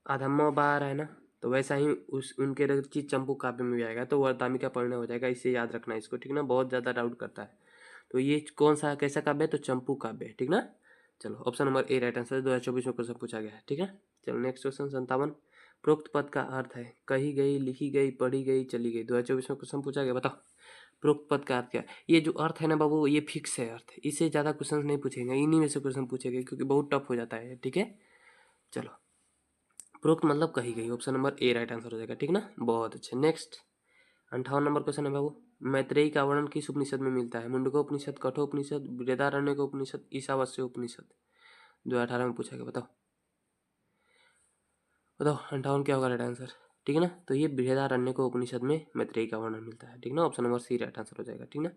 आधम्मा बार है ना, तो वैसा ही उस उनके रचित चंपू काव्य में भी आएगा, तो वर्धामिका परिणय हो जाएगा। इससे याद रखना इसको, ठीक ना, बहुत ज़्यादा डाउट करता है। तो ये कौन सा कैसा काव्य है, तो चंपू काव्य है, ठीक ना। चलो option number A right answer 2024 में क्वेश्चन पूछा गया है, ठीक है। चलो नेक्स्ट क्वेश्चन 57, प्रोक्त पद का अर्थ है कही गई, लिखी गई, पढ़ी गई, चली गई। 2024 में क्वेश्चन पूछा गया, बताओ प्रोक्त पद का अर्थ क्या है। ये जो अर्थ है ना बाबू, ये फिक्स है अर्थ, इससे ज़्यादा क्वेश्चन नहीं पूछेंगे, इन्हीं में से क्वेश्चन पूछेंगे, क्योंकि बहुत टफ हो जाता है, ठीक है। चलो प्रोक्त मतलब कही गई, option number A right answer हो जाएगा, ठीक ना। बहुत अच्छे। नेक्स्ट 58 नंबर क्वेश्चन है बाबू, मैत्रेयी का वर्णन किस उपनिषद में मिलता है, मुंडकोपनिषद, कठोपनिषद, बृहदारण्यकोपनिषद, ईशावास्य उपनिषद। 2018 में पूछा गया, बताओ बताओ 58 क्या होगा राइट आंसर, ठीक है ना। तो ये बृहदारण्यक उपनिषद में मैत्रेयी का वर्णन मिलता है, ठीक ना। Option number C right answer हो जाएगा, ठीक ना।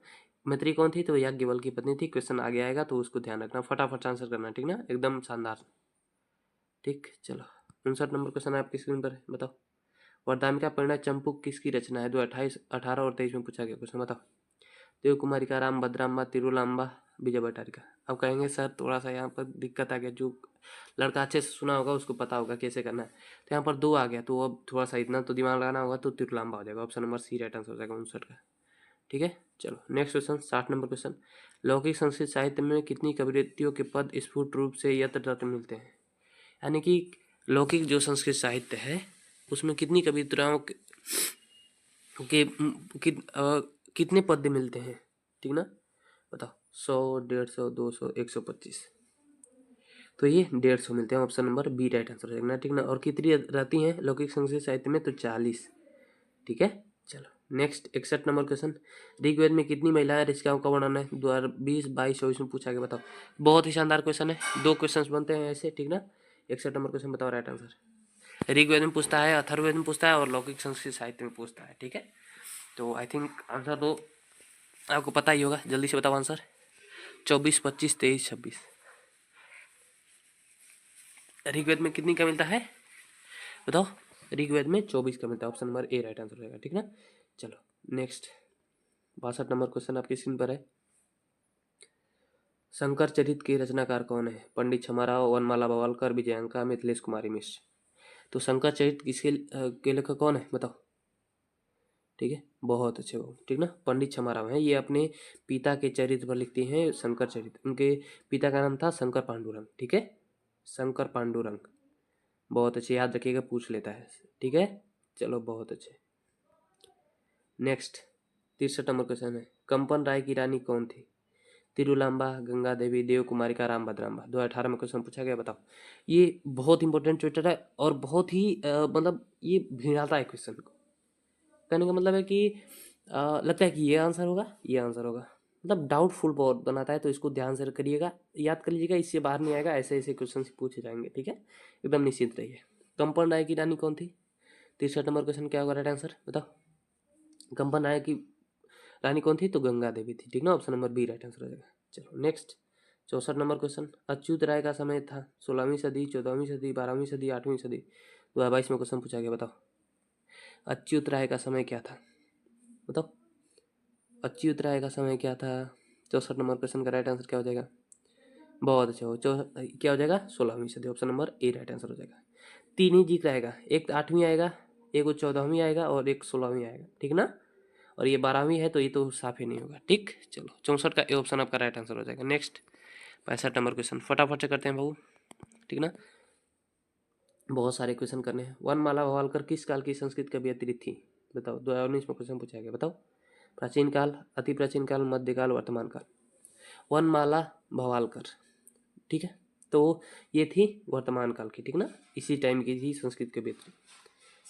मैत्रेयी कौन थी, तो याज्ञवल्क्य की पत्नी थी। क्वेश्चन आगे आएगा तो उसको ध्यान रखना, फटाफट आंसर करना, ठीक ना, एकदम शानदार, ठीक। चलो 59 नंबर क्वेश्चन आपकी स्क्रीन पर है, बताओ वर्धामिका परिणय चंपूक किसकी रचना है। 2028 18 और 23 में पूछा गया क्वेश्चन, बताओ। देव कुमारिका, राम भद्राम्बा, तिरुलाम्बा, विजय भट्टारिका। अब कहेंगे सर थोड़ा सा यहाँ पर दिक्कत आ गया, जो लड़का अच्छे से सुना होगा उसको पता होगा कैसे करना है। तो यहाँ पर 2 आ गया, तो अब थोड़ा सा इतना तो दिमाग लगाना होगा, तो तिरुलाम्बा हो जाएगा। Option number C right answer हो जाएगा 59 का, ठीक है। चलो नेक्स्ट क्वेश्चन 60 नंबर क्वेश्चन, लौकिक संस्कृत साहित्य में कितनी कवियत्तियों के पद स्फुट रूप से यत्र तत्र मिलते हैं। यानी कि लौकिक जो संस्कृत साहित्य है उसमें कितनी कविताओं के कितने पद्य मिलते हैं, ठीक ना। बताओ 100, 150, 200, 125। तो ये 150 मिलते हैं। Option number B right answer हो जाएगा, ठीक ना। और कितनी रहती हैं लौकिक संस्कृत साहित्य में, तो 40, ठीक है। चलो नेक्स्ट 61 नंबर क्वेश्चन, ऋग्वेद में कितनी महिलाएं ऋचिकाओं का वर्णन है। 2020, 22, 24 में पूछा गया, बताओ। बहुत ही शानदार क्वेश्चन है, 2 क्वेश्चन बनते हैं ऐसे, ठीक ना। 61 नंबर क्वेश्चन बताओ राइट आंसर। ऋग्वेद में पूछता है, अथर्ववेद में पूछता है, और लौकिक संस्कृत साहित्य में पूछता है, ठीक है। तो आई थिंक आंसर तो आपको पता ही होगा, जल्दी से बताओ आंसर। 24, 25, 23, 26। ऋग्वेद में कितनी का मिलता है बताओ। ऋग्वेद में 24 का मिलता है। Option number A right answer हो जाएगा, ठीक ना। चलो नेक्स्ट 62 नंबर क्वेश्चन आपकी स्क्रीन पर है। शंकर चरित के रचनाकार कौन है? पंडित छमाराव, वनमाला बवालकर, विजयांका, मिथिलेश कुमारी मिश्र। तो शंकर चरित किसके के लेखक कौन है बताओ? ठीक है, बहुत अच्छे हो, ठीक ना। पंडित छमाराव हैं, ये अपने पिता के चरित्र पर लिखते हैं शंकर चरित। उनके पिता का नाम था शंकर पांडुरंग, ठीक है, शंकर पांडुरंग। बहुत अच्छे, याद रखिएगा, पूछ लेता है, ठीक है। चलो बहुत अच्छे। नेक्स्ट 63 नंबर क्वेश्चन है। कंपन राय की रानी कौन थी? तिरुलांबा, गंगा देवी, देव कुमारिका, राम भद्रांबा। 2018 में क्वेश्चन पूछा गया, बताओ। ये बहुत इंपॉर्टेंट चैप्टर है और बहुत ही मतलब ये भिड़ाता है क्वेश्चन को। कहने का मतलब है कि लगता है कि ये आंसर होगा, ये आंसर होगा, मतलब डाउटफुल बहुत बनाता है। तो इसको ध्यान से करिएगा, याद कर लीजिएगा, इससे बाहर नहीं आएगा। ऐसे ऐसे क्वेश्चन पूछे जाएंगे, ठीक है, एकदम निश्चित रहिए। कंपन राय की रानी कौन थी? 63 नंबर क्वेश्चन क्या होगा राइट आंसर बताओ। कंपन राय की रानी कौन थी? तो गंगा देवी थी, ठीक ना। Option number B right answer हो जाएगा। चलो नेक्स्ट 64 नंबर क्वेश्चन। अच्युत राय का समय था 16वीं सदी, 14वीं सदी, 12वीं सदी, 8वीं सदी। 2022 में क्वेश्चन पूछा गया, बताओ। अच्युत राय का समय क्या था बताओ। अच्युत राय का समय क्या था? 64 नंबर क्वेश्चन का राइट आंसर क्या हो जाएगा? बहुत अच्छा हो, क्या हो जाएगा? 16वीं सदी। Option number A right answer हो जाएगा। तीन ही जीत रहेगा, एक 8वीं आएगा, एक 14वीं आएगा और एक 16वीं आएगा, ठीक ना। और ये 12वीं है तो ये तो साफ ही नहीं होगा, ठीक। चलो 64 का ए ऑप्शन आपका राइट आंसर हो जाएगा। नेक्स्ट 65 नंबर क्वेश्चन फटाफट से करते हैं बाबू, ठीक ना, बहुत सारे क्वेश्चन करने हैं। वनमाला भवालकर किस काल की संस्कृत कवियत्री थी बताओ। 2019 में क्वेश्चन पूछा गया, बताओ। प्राचीन काल, अति प्राचीन काल, मध्यकाल, वर्तमान काल। वनमाला भवालकर, ठीक है, तो ये थी वर्तमान काल की, ठीक ना, इसी टाइम की थी संस्कृत कवियत्री।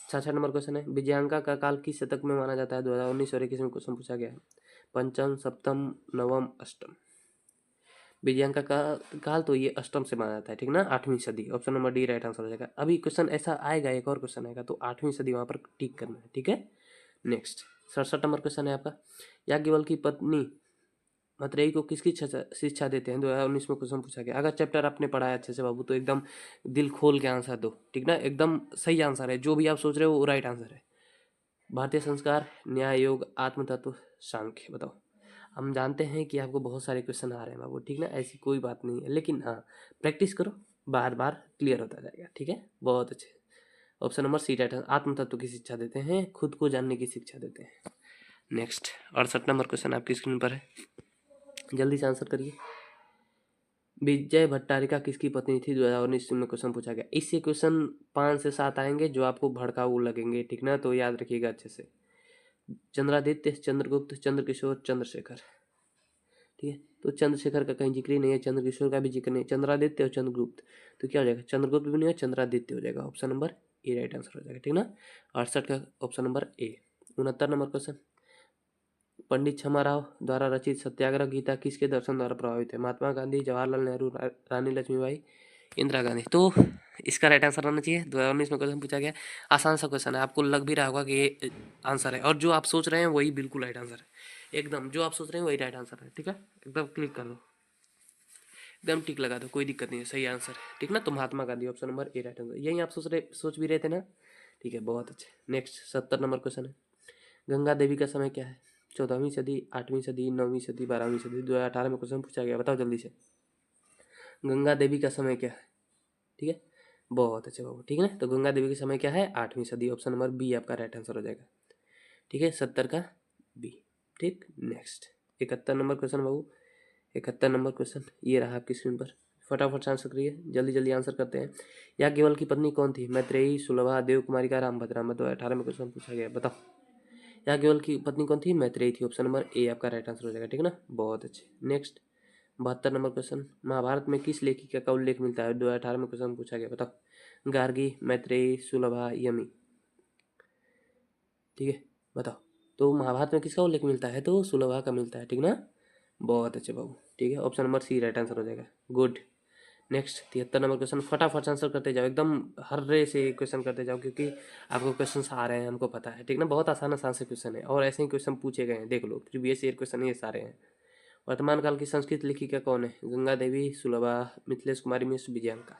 66 नंबर क्वेश्चन है। विजयांका का काल किस शतक में माना जाता है? 2019 और 21 में क्वेश्चन पूछा गया है। पंचम, सप्तम, नवम, अष्टम। विजयांका का काल तो ये अष्टम से माना जाता है, ठीक ना, 8वीं सदी। Option number D right answer हो जाएगा। अभी क्वेश्चन ऐसा आएगा, एक और क्वेश्चन आएगा, तो 8वीं सदी वहां पर टिक करना है, ठीक है। नेक्स्ट 67 नंबर क्वेश्चन है आपका। याज्ञवल्क्य की पत्नी मैत्रेयी को किसकी शिक्षा देते हैं? 2019 में क्वेश्चन पूछा गया। अगर चैप्टर आपने पढ़ा है अच्छे से बाबू तो एकदम दिल खोल के आंसर दो, ठीक ना, एकदम सही आंसर है, जो भी आप सोच रहे हो वो राइट आंसर है। भारतीय संस्कार, न्याय, योग, आत्म तत्व, सांख्य। बताओ। हम जानते हैं कि आपको बहुत सारे क्वेश्चन आ रहे हैं बाबू, ठीक ना, ऐसी कोई बात नहीं है, लेकिन हाँ प्रैक्टिस करो, बार बार क्लियर होता जाएगा, ठीक है। बहुत अच्छे। ऑप्शन नंबर सी राइट, आत्म तत्व की शिक्षा देते हैं, खुद को जानने की शिक्षा देते हैं। नेक्स्ट 68 नंबर क्वेश्चन आपकी स्क्रीन पर है, जल्दी से आंसर करिए। विजय भट्टारिका किसकी पत्नी थी? 2019 में क्वेश्चन पूछा गया। इससे क्वेश्चन 5 से 7 आएंगे जो आपको भड़काऊ लगेंगे, ठीक ना, तो याद रखिएगा अच्छे से। चंद्रादित्य, चंद्रगुप्त, चंद्रकिशोर, चंद्रशेखर, ठीक है, तो चंद्रशेखर का कहीं जिक्र ही नहीं है, चंद्रकिशोर का भी जिक्र नहीं, चंद्रादित्य और चंद्रगुप्त, तो क्या हो जाएगा? चंद्रगुप्त भी नहीं है, चंद्रादित्य हो जाएगा। Option number A right answer हो जाएगा, ठीक ना। 68 का option number A. 69 number question. Pandit Kshama Rao द्वारा रचित सत्याग्रह गीता किसके दर्शन द्वारा प्रभावित है? महात्मा गांधी, जवाहरलाल नेहरू, रानी लक्ष्मीबाई, इंदिरा गांधी। तो इसका राइट आंसर आना चाहिए। 2019 में क्वेश्चन पूछा गया, आसान सा क्वेश्चन है, आपको लग भी रहा होगा कि ये आंसर है, और जो आप सोच रहे हैं वही बिल्कुल राइट आंसर है, एकदम जो आप सोच रहे हैं वही राइट आंसर है, ठीक है। एकदम क्लिक कर दो, एकदम टिक लगा दो, कोई दिक्कत नहीं है, सही आंसर है, ठीक ना। तो Mahatma Gandhi option number A right answer, यही आप सोच भी रहे थे ना, ठीक है, बहुत अच्छे। नेक्स्ट 70 नंबर क्वेश्चन है। गंगा देवी का समय क्या है? 14वीं सदी, 8वीं सदी, 9वीं सदी, 12वीं सदी। 2018 में क्वेश्चन पूछा गया, बताओ जल्दी से। गंगा देवी का समय क्या है? ठीक है, बहुत अच्छे बाबू, ठीक है ना। तो गंगा देवी का समय क्या है? 8वीं सदी। ऑप्शन नंबर बी आपका राइट आंसर हो जाएगा, ठीक है, 70 का बी, ठीक। नेक्स्ट 71 नंबर क्वेश्चन बाबू, 71 नंबर क्वेश्चन ये रहा आपकी स्क्रीन पर, फटाफट से आंसर करिए, जल्दी जल्दी आंसर करते हैं। याज्ञवल्क्य की पत्नी कौन थी? मैत्रेयी, सुलभा, देव कुमारिका, राम भद्रांबा। 2018 में क्वेश्चन पूछा गया, बताओ। याज्ञवल्क्य की पत्नी कौन थी? मैत्रेयी थी। ऑप्शन नंबर ए आपका राइट आंसर हो जाएगा, ठीक है ना, बहुत अच्छे। Next 72 number question. महाभारत में किस लेखिका का उल्लेख मिलता है? 2018 में क्वेश्चन पूछा गया, बताओ। गार्गी, मैत्रेयी, सुलभा, यमी, ठीक है, बताओ। तो महाभारत में किसका उल्लेख मिलता है? तो सुलभा का मिलता है, ठीक ना, बहुत अच्छे बाबू, ठीक है, option number C right answer हो जाएगा, गुड। नेक्स्ट 73 नंबर क्वेश्चन, फटाफट आंसर करते जाओ, एकदम हर्रे से क्वेश्चन करते जाओ, क्योंकि आपको क्वेश्चन आ रहे हैं, हमको पता है, ठीक ना, बहुत आसान आसान से क्वेश्चन है, और ऐसे ही क्वेश्चन पूछे गए हैं, देख लो, प्रीवियस ईयर क्वेश्चन ये सारे हैं। वर्तमान काल की संस्कृत लेखिका कौन है? गंगा देवी, सुलभा, मिथिलेश कुमारी मिश्र, विजयांका।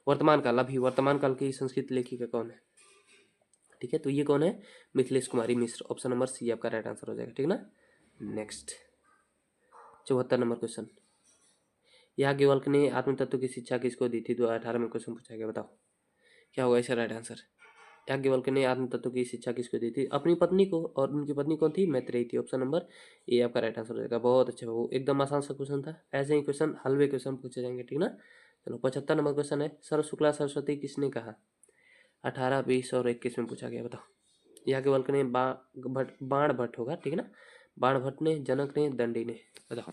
वर्तमान काल, अभी वर्तमान काल की संस्कृत लेखिका कौन है? ठीक है, तो ये कौन है? मिथिलेश कुमारी मिश्र। ऑप्शन नंबर सी आपका राइट आंसर हो जाएगा, ठीक ना। नेक्स्ट 74 नंबर क्वेश्चन, याज्ञवल्क्य ने आत्म तत्व की शिक्षा किसको दी थी? 2018 में क्वेश्चन पूछा गया, बताओ क्या होगा इसका राइट आंसर। याज्ञवल्क्य ने आत्म तत्व की शिक्षा किसको दी थी? अपनी पत्नी को, और उनकी पत्नी कौन थी? मैत्रेयी थी। ऑप्शन नंबर ए आपका राइट आंसर हो जाएगा। बहुत अच्छे बाबू, एकदम आसान सा क्वेश्चन था। ऐसे ही क्वेश्चन हलवे क्वेश्चन पूछे जाएंगे, ठीक ना। चलो 75 नंबर क्वेश्चन है, सर्व शुक्ला सरस्वती किसने कहा? 18, 20 और 21 में पूछा गया, बताओ। याज्ञवल्क्य ने, बाण भट्ट होगा, ठीक है ना, बाण भट्ट ने, जनक ने, दंडी ने, बताओ।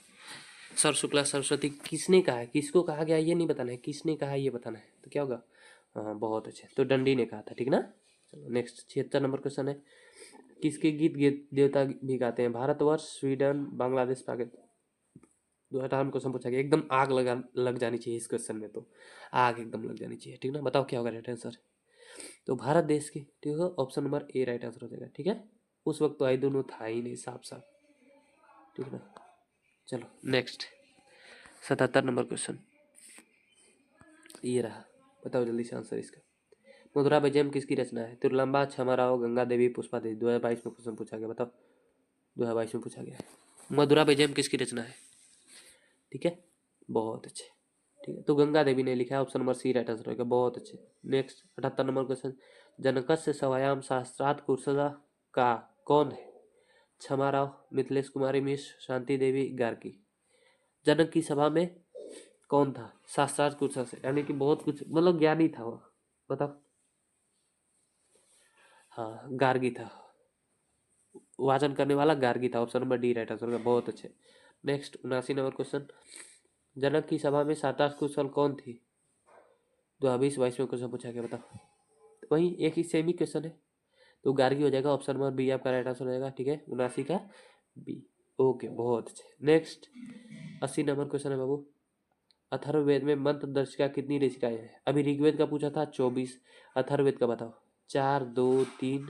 सर्व शुक्ला सरस्वती किसने कहा है? किसको कहा गया ये नहीं बताना है, किसने कहा ये बताना है। तो क्या होगा? हाँ बहुत अच्छे, तो दंडी ने कहा था, ठीक ना। चलो नेक्स्ट 76 नंबर क्वेश्चन है, किसके गीत देवता भी गाते हैं? भारतवर्ष, स्वीडन, बांग्लादेश, पाकिस्तान। 2018 में क्वेश्चन पूछा गया, एकदम आग लग जानी चाहिए इस क्वेश्चन में, तो आग एकदम लग जानी चाहिए, ठीक ना। बताओ क्या होगा राइट आंसर। तो भारत देश की, ठीक है, option number A right answer हो जाएगा, ठीक है। उस वक्त तो आई दोनों था ही नहीं, साफ साफ, ठीक है ना। चलो नेक्स्ट 77 नंबर क्वेश्चन, ये रहा, बताओ जल्दी से आंसर इसका। मधुरा विजयम किसकी रचना है? तिरुलंबा, क्षमा राव, गंगा देवी, पुष्पा देवी। 2022 में क्वेश्चन पूछा गया, बताओ। 2022 में पूछा गया, मधुरा विजयम किसकी रचना है? ठीक है, बहुत अच्छे, ठीक है, तो गंगा देवी ने लिखा है। Option number C right answer होगा, बहुत अच्छे। नेक्स्ट 78 नंबर क्वेश्चन, जनकस्य सवायाम शास्त्रार्थ कुशला का कौन है? क्षमा राव, मिथिलेश कुमारी मिश्र, शांति देवी, गार्गी। जनक की सभा में कौन था शास्त्रार्थ कुशल से, यानी कि बहुत कुछ मतलब ज्ञानी था वो, बताओ। हाँ गार्गी था, वाचन करने वाला गार्गी था। Option number D right answer होगा, बहुत अच्छे। नेक्स्ट 79 नंबर क्वेश्चन, जनक की सभा में शास्त्रार्थ कुशल कौन थी? 2022 में क्वेश्चन पूछा गया, बताओ। वही एक ही सेम ही क्वेश्चन है, तो गार्गी हो जाएगा। ऑप्शन नंबर बी आपका राइट आंसर हो जाएगा, ठीक है, 79 का बी। ओके बहुत अच्छे। नेक्स्ट 80 नंबर क्वेश्चन है बाबू, अथर्ववेद में मंत्र दर्शिका कितनी ऋषिकाएं हैं? अभी ऋग्वेद का पूछा था 24, अथर्ववेद का बताओ। 4, 2, 3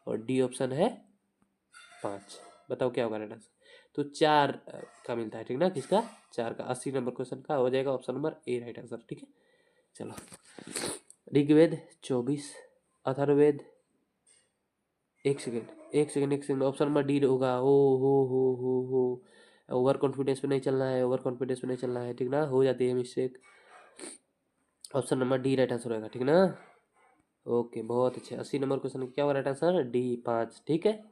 और डी ऑप्शन है 5। बताओ क्या होगा राइट आंसर। तो 4 का मिलता है, ठीक ना, किसका? 4 का। 80 नंबर क्वेश्चन का हो जाएगा option number A right answer, ठीक है। चलो ऋग्वेद 24, अथर्ववेद, एक सेकेंड, ऑप्शन नंबर डी होगा। ओ हो, ओवर कॉन्फिडेंस पे नहीं चलना है, ओवर कॉन्फिडेंस पे नहीं चलना है, ठीक ना, हो जाती है mistake. Option number D right answer होगा, ठीक ना। ओके बहुत अच्छे। 80 नंबर क्वेश्चन क्या होगा राइट आंसर? डी 5, ठीक है।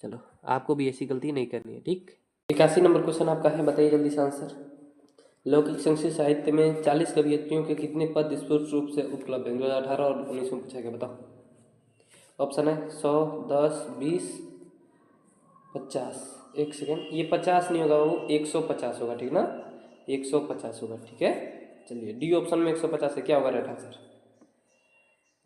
चलो आपको भी ऐसी गलती नहीं करनी है, ठीक। 81 नंबर क्वेश्चन आपका है, बताइए जल्दी से आंसर। लौकिक संस्कृत साहित्य में 40 कवियत्रियों के कितने पद स्पष्ट रूप से उपलब्ध हैं? 2018 और 19 में पूछा गया, बताओ। ऑप्शन है 100, 10, 20, 50। एक सेकेंड, ये 50 नहीं होगा वो 150 होगा, ठीक ना, 150 होगा, ठीक है। चलिए डी ऑप्शन में 150 है, क्या होगा राइट आंसर?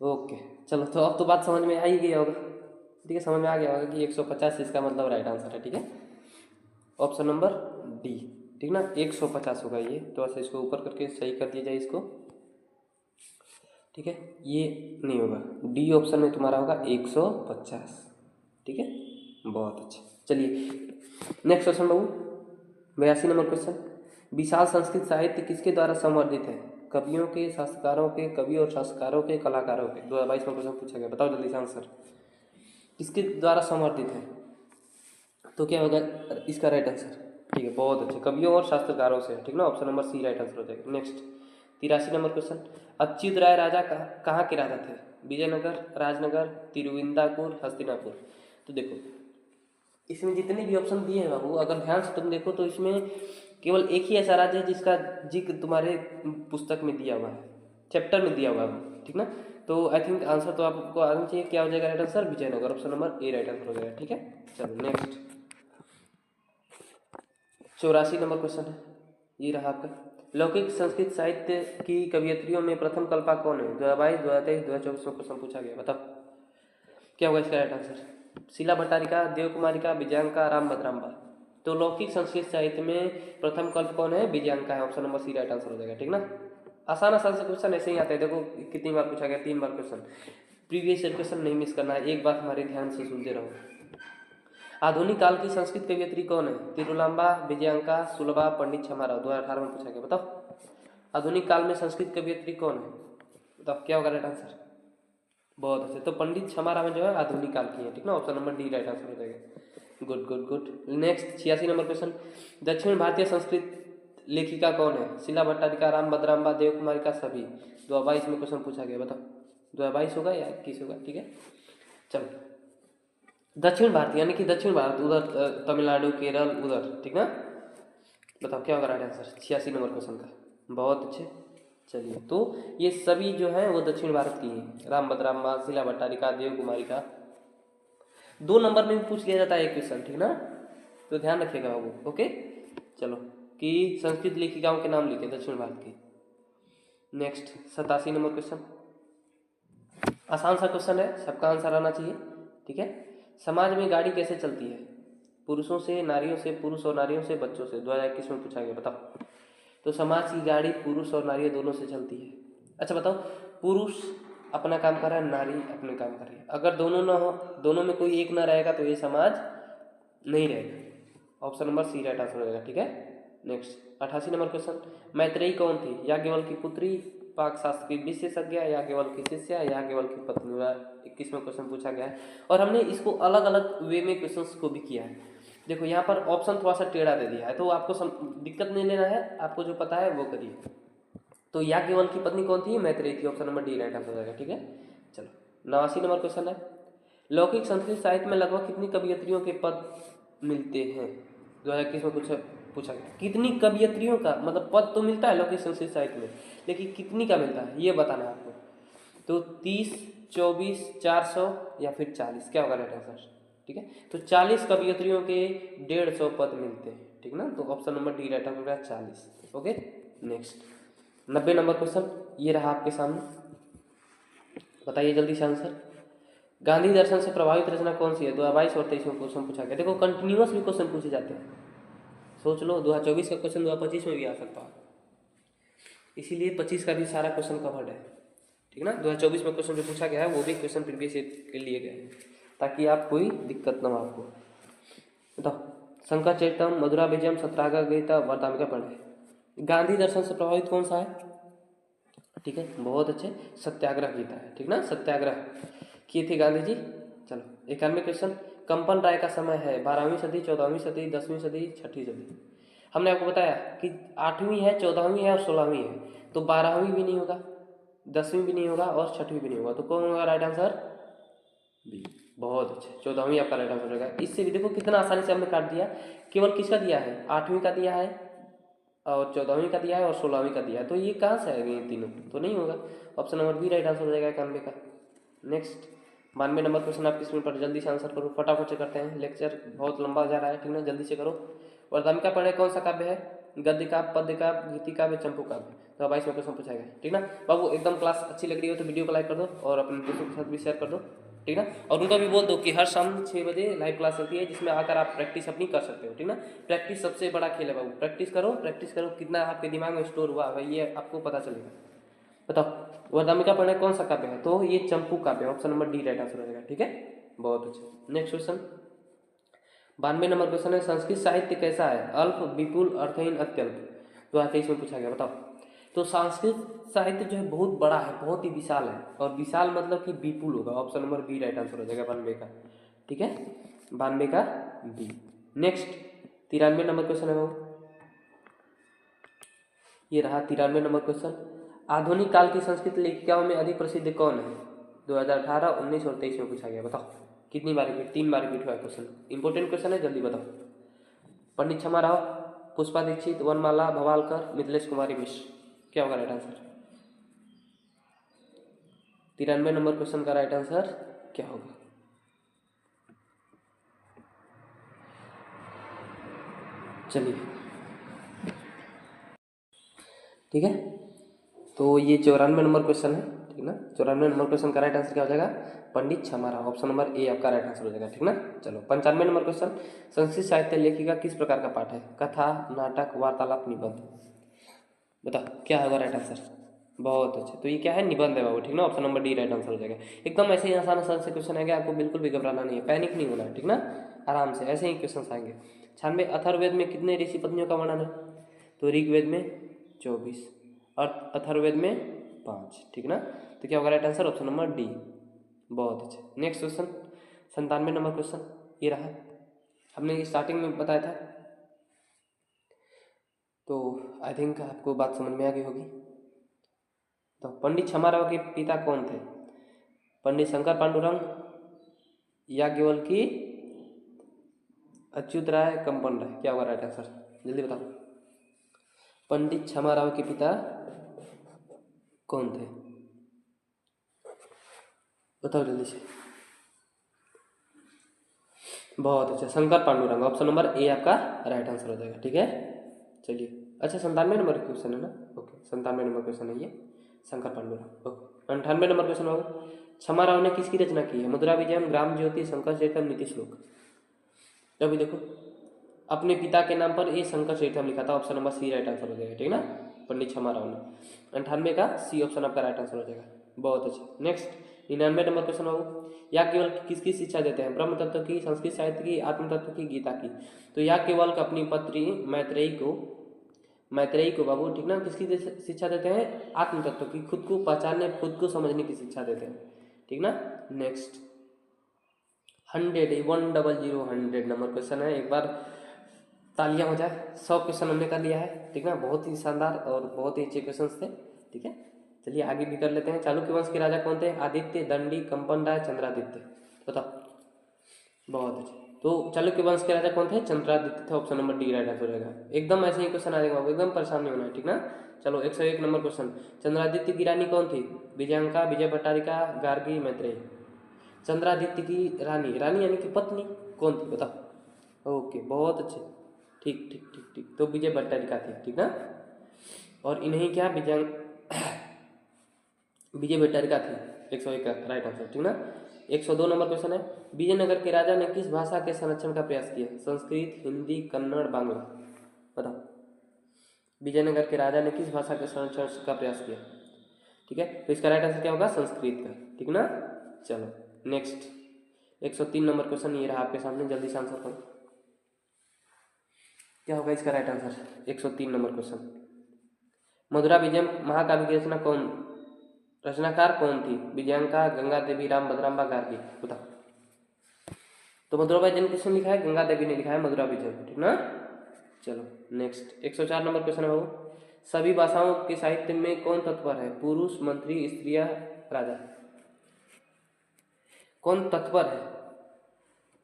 ओके चलो, तो अब तो बात समझ में आ ही गया होगा, ठीक है, समझ में आ गया होगा कि 150 इसका मतलब राइट आंसर है, ठीक है। ऑप्शन नंबर डी, ठीक ना, 150 होगा ये। तो ऐसे इसको ऊपर करके सही कर दिया जाए इसको, ठीक है, ये नहीं होगा, डी ऑप्शन में तुम्हारा होगा 150, ठीक है, बहुत अच्छा। चलिए नेक्स्ट क्वेश्चन बाबू, 82 नंबर क्वेश्चन, विशाल संस्कृत साहित्य किसके द्वारा संवर्धित है? कवियों के, शास्त्रकारों के, कवि और शास्त्रकारों के, कलाकारों के। 2022 में क्वेश्चन पूछा गया, बताओ जल्दी से आंसर, किसके द्वारा समर्थित है? तो क्या होगा इसका राइट आंसर? ठीक है बहुत अच्छे, कवियों और शास्त्रकारों से, ठीक ना, option number C right answer हो जाएगा। Next 83 number question, Achyut Raya राजा कहाँ के राजा थे? विजयनगर, राजनगर, तिरुविंदापुर, हस्तिनापुर। तो देखो इसमें जितने भी ऑप्शन दिए हैं बाबू, अगर ध्यान से तुम देखो तो इसमें केवल एक ही ऐसा राज्य है जिसका जिक्र तुम्हारे पुस्तक में दिया हुआ है, चैप्टर में दिया हुआ है, ठीक ना। तो आई थिंक आंसर तो आपको आना चाहिए, क्या हो जाएगा right answer? Vijayanagar, option number A right answer हो जाएगा, ठीक है। चलो नेक्स्ट 84 नंबर क्वेश्चन है, ये रहा आपका, लौकिक संस्कृत साहित्य की कवियत्रियों में प्रथम कल्पा कौन है? 2022, 2023, 2024 में क्वेश्चन पूछा गया, बताओ क्या होगा इसका राइट आंसर? शीला भट्टारिका, देव कुमारिका, विजयांका, राम भद्राम्बा। तो लौकिक संस्कृत साहित्य में प्रथम कल्प कौन है? विजयांका है, option number C right answer हो जाएगा, ठीक ना। आसान आसान से क्वेश्चन ऐसे ही आते हैं, देखो कितनी बार पूछा गया, 3 बार क्वेश्चन। प्रीवियस ईयर क्वेश्चन नहीं मिस करना है, एक बात हमारे ध्यान से सुनते रहो। आधुनिक काल की संस्कृत कवियत्री कौन है? तिरुलांबा, विजयांका, सुलभा, पंडित क्षमा राव। 2018 में पूछा गया, बताओ आधुनिक काल में संस्कृत कवियत्री कौन है? बताओ क्या होगा राइट आंसर? बहुत अच्छे। तो पंडित क्षमारा में जो है आधुनिक काल की है, ठीक ना, option number D right answer हो जाएगा। Good good good. Next 86 number question, दक्षिण भारतीय संस्कृत लेखिका कौन है? शिला भट्टारिका, राम भद्राम्बा, देव कुमारी का सभी। 2022 में क्वेश्चन पूछा गया, बताओ 2022 होगा या 21 होगा? ठीक है चलो, दक्षिण भारत यानी कि दक्षिण भारत, उधर तमिलनाडु, केरल, उधर, ठीक ना। बताओ क्या होगा राइट आंसर 86 नंबर क्वेश्चन का। बहुत अच्छे। चलिए, तो ये सभी जो है वो दक्षिण भारत की है, राम भद्राम्बा, शिला भट्टारिका, देव कुमारी का। 2 नंबर में भी पूछ लिया जाता है एक क्वेश्चन, ठीक ना, तो ध्यान रखिएगा बाबू। ओके चलो, कि संस्कृत लेखिकाओं के नाम लिखे दक्षिण भारत की। नेक्स्ट 87 नंबर क्वेश्चन, आसान सा क्वेश्चन है, सबका आंसर आना चाहिए, ठीक है। समाज में गाड़ी कैसे चलती है? पुरुषों से, नारियों से, पुरुष और नारियों से, बच्चों से। 2021 में पूछा गया, बताओ। तो समाज की गाड़ी पुरुष और नारी दोनों से चलती है। अच्छा बताओ, पुरुष अपना काम कर रहा है, नारी अपने काम कर रही है, अगर दोनों ना हो, दोनों में कोई एक ना रहेगा तो ये समाज नहीं रहेगा। Option number C right answer हो जाएगा, ठीक है। नेक्स्ट 88 नंबर क्वेश्चन, मैत्रेयी कौन थी? याज्ञवल्क्य की पुत्री, पाक शास्त्र की विशेषज्ञ, याज्ञवल्क्य की शिष्या, याज्ञवल्क्य की पत्नी। 21 में क्वेश्चन पूछा गया है और हमने इसको अलग अलग वे में क्वेश्चंस को भी किया है। देखो यहाँ पर ऑप्शन थोड़ा सा टेढ़ा दे दिया है, तो आपको दिक्कत नहीं लेना है, आपको जो पता है वो करिए। तो याज्ञवल्क्य की पत्नी कौन थी? मैत्रेयी थी। Option number D right answer हो जाएगा, ठीक है। चलो 89 नंबर क्वेश्चन है, लौकिक संस्कृत साहित्य में लगभग कितनी कवियत्रियों के पद मिलते हैं? 2021 में कुछ पूछा गया, कितनी कवियत्रियों का मतलब पद तो मिलता है लौकिक संस्कृत साहित्य में, लेकिन कितनी का मिलता है ये बताना है आपको। तो 30, 24, 400 या फिर 40, क्या होगा राइट आंसर? ठीक है, तो 40 कवियत्रियों के 150 पद मिलते हैं, ठीक ना, तो option number D right answer होगा 40। ओके नेक्स्ट 90 नंबर क्वेश्चन, ये रहा आपके सामने, बताइए जल्दी से आंसर। गांधी दर्शन से प्रभावित रचना कौन सी है? 2022 और 23 में क्वेश्चन पूछा गया। देखो कंटिन्यूअस भी क्वेश्चन पूछे जाते हैं, सोच लो 2024 का क्वेश्चन 2025 में भी आ सकता है, इसीलिए 25 का भी सारा क्वेश्चन कवर्ड है, ठीक ना। 2024 में क्वेश्चन जो पूछा गया है वो भी क्वेश्चन प्रीवियस ईयर के लिए गए हैं, ताकि आप कोई दिक्कत ना हो आपको। बताओ, शंकर चरितम, मधुरा विजयम, सत्रागार गीता, वरदामिका पढ़े। गांधी दर्शन से प्रभावित कौन सा है? ठीक है, बहुत अच्छे, सत्याग्रह गीता है, ठीक ना, सत्याग्रह किए थे गांधी जी। चलो 91 क्वेश्चन, कंपन राय का समय है 12वीं सदी, 14वीं सदी, 10वीं सदी, 6ठी सदी। हमने आपको बताया कि 8वीं है, 14वीं है और 16वीं है, तो 12वीं भी नहीं होगा, 10वीं भी नहीं होगा और 6वीं भी नहीं होगा, तो कौन होगा राइट आंसर? बी। बहुत अच्छे, 14वीं आपका राइट आंसर होगा। इससे भी देखो कितना आसानी से हमने काट दिया, केवल किसका दिया है? 8वीं का दिया है और 14वीं का दिया है और 16वीं का दिया है, तो ये कहाँ से आएगा? ये तीनों तो नहीं होगा। Option number B right answer हो जाएगा 91 का। नेक्स्ट 92 नंबर क्वेश्चन आपकी स्क्रीन पर, जल्दी से आंसर करो, फटाफट से करते हैं, लेक्चर बहुत लंबा जा रहा है, ठीक ना, जल्दी से करो। वरदामिका पढ़े कौन सा काव्य है? गद्य काव्य, पद्य काव्य, गीति काव्य, चंपू काव्य। तो 22 में क्वेश्चन पूछा गया, ठीक ना। बाबू एकदम क्लास अच्छी लग रही हो तो वीडियो को लाइक कर दो और अपने दोस्तों के साथ भी शेयर कर दो, ठीक ना। और उनको भी बोल दो कि हर शाम 6 बजे लाइव क्लास होती है, जिसमें आकर आप प्रैक्टिस अपनी कर सकते हो, ठीक ना। प्रैक्टिस सबसे बड़ा खेल है बाबू, प्रैक्टिस करो, प्रैक्टिस करो, कितना आपके दिमाग में स्टोर हुआ भाई ये आपको पता चलेगा। बताओ, वरदामिका पढ़े कौन सा काव्य है? तो ये चंपू काव्य, option number D right answer हो जाएगा, ठीक है। बहुत अच्छा। नेक्स्ट क्वेश्चन 92 नंबर क्वेश्चन है, संस्कृत साहित्य कैसा है? अल्प, विपुल, अर्थहीन, अत्यल्प। 2023 में पूछा गया, बताओ। तो संस्कृत साहित्य जो है बहुत बड़ा है, बहुत ही विशाल है, और विशाल मतलब कि विपुल होगा, option number B right answer हो जाएगा 92 का, ठीक है, 92 का बी। नेक्स्ट 93 नंबर क्वेश्चन है वो, ये रहा 93 नंबर क्वेश्चन, आधुनिक काल की संस्कृत लेखिकाओं में अधिक प्रसिद्ध कौन है? 2018, 19 और 23 में पूछा गया, बताओ। कितनी बार रिपीट? 3 बार रिपीट हुआ है क्वेश्चन, इंपॉर्टेंट क्वेश्चन है, जल्दी बताओ। पंडित क्षमा राव, पुष्पा दीक्षित, वनमाला भवालकर, मिथिलेश कुमारी मिश्र। क्या होगा राइट आंसर? 93 नंबर क्वेश्चन का राइट आंसर क्या होगा? चलिए ठीक है, तो ये 94 नंबर क्वेश्चन है, ठीक ना। 94 नंबर क्वेश्चन का राइट आंसर क्या हो जाएगा? पंडित क्षमा राव, ऑप्शन नंबर ए आपका राइट आंसर हो जाएगा, ठीक ना। चलो 95 नंबर क्वेश्चन, संस्कृत साहित्य लेखिका किस प्रकार का पाठ है? कथा, नाटक, वार्तालाप, निबंध। बताओ क्या होगा राइट आंसर? बहुत अच्छे, तो ये क्या है? निबंध है बाबू, ठीक ना, option number D right answer हो जाएगा। एकदम ऐसे ही आसान आसान से क्वेश्चन आएंगे, आपको बिल्कुल भी घबराना नहीं है, पैनिक नहीं होना है, ठीक ना, आराम से ऐसे ही क्वेश्चन आएंगे। 96 अथर्ववेद में कितने ऋषि पत्नियों का वर्णन है? तो ऋग्वेद में 24 और अथर्ववेद में 5, ठीक ना। तो क्या होगा right answer? Option number D. बहुत अच्छे। नेक्स्ट क्वेश्चन 97 नंबर क्वेश्चन ये रहा, हमने स्टार्टिंग में बताया था, तो आई थिंक आपको बात समझ में आ गई होगी। तो पंडित क्षमाराव के पिता कौन थे? पंडित शंकर पांडुरंग, याज्ञवल्क्य, अच्युत राय, कंपन राय, क्या होगा राइट आंसर? जल्दी बताओ। पंडित क्षमाराव के पिता कौन थे? बताओ जल्दी से। बहुत अच्छा, शंकर पांडुरंग, ऑप्शन नंबर ए आपका राइट आंसर हो जाएगा। ठीक है, चलिए। अच्छा 97 नंबर क्वेश्चन है ना? ओके, 97 नंबर क्वेश्चन है ये, Shankar Pandurang. Okay, 98 number question होगा, क्षमाराव ने किसकी रचना की है? मुद्रा विजयम, ग्राम ज्योति, शंकर चरितम, नीति श्लोक। अभी देखो, अपने पिता के नाम पर ये शंकर चरितम लिखा था, option number C right answer हो जाएगा। ठीक ना, पंडित क्षमाराव ने। 98 का सी ऑप्शन आपका राइट आंसर हो जाएगा। बहुत अच्छे। नेक्स्ट 99 नंबर क्वेश्चन बाबू, या केवल किसकी शिक्षा देते हैं? ब्रह्म तत्व की, संस्कृत साहित्य की, आत्म तत्व की, गीता की। तो या केवल अपनी पत्री मैत्रेयी को बाबू, ठीक ना, किसकी शिक्षा देते हैं? आत्म तत्व की, खुद को पहचानने, खुद को समझने की शिक्षा देते हैं। ठीक ना। नेक्स्ट 100 नंबर क्वेश्चन है, एक बार तालियां हो जाए। 100 क्वेश्चन हमने कर लिया है। ठीक ना, बहुत ही शानदार और बहुत ही अच्छे क्वेश्चन थे। ठीक है, चलिए आगे भी कर लेते हैं। चालुक्य वंश के राजा कौन थे? आदित्य, दंडी, कंपन राय, चंद्रादित्य। बताओ। बहुत अच्छे। तो चालुक्य वंश के राजा कौन थे? चंद्रादित्य थे, option number D right answer हो जाएगा। एकदम ऐसे ही क्वेश्चन आ जाएगा, एकदम परेशान नहीं होना है। ठीक ना, चलो 101 नंबर क्वेश्चन, चंद्रादित्य की रानी कौन थी? विजयांका, विजय भट्टारिका, गार्गी, मैत्रेयी। चंद्रादित्य की रानी, रानी यानी कि पत्नी कौन थी? बताओ। ओके, बहुत अच्छे, ठीक ठीक ठीक ठीक, तो विजय भट्टारिका थी। ठीक ना, और इन्हें क्या विजय भट्टारिका थी, 101 का राइट आंसर। ठीक ना। 102 नंबर क्वेश्चन है, विजयनगर के राजा ने किस भाषा के संरक्षण का प्रयास किया? संस्कृत, हिंदी, कन्नड़, बांग्ला। बताओ, विजयनगर के राजा ने किस भाषा के संरक्षण का प्रयास किया? ठीक है, तो इसका राइट आंसर क्या होगा? संस्कृत का। ठीक ना, चलो नेक्स्ट 103 नंबर क्वेश्चन ये रहा आपके सामने, जल्दी से आंसर करो, क्या होगा इसका राइट आंसर? 103 नंबर क्वेश्चन, मधुरा विजयम महाकाव्य की रचनाकार कौन थी? विजयांका, गंगा देवी, राम भद्राम्बा, गार्गी। बताओ। तो मधुरा विजयम किसने लिखा है? गंगा देवी ने लिखा है मधुरा विजयम। ठीक ना, चलो नेक्स्ट 104 नंबर क्वेश्चन है बाबू, सभी भाषाओं के साहित्य में कौन तत्पर है? पुरुष, मंत्री, स्त्रियां, राजा। कौन तत्पर है?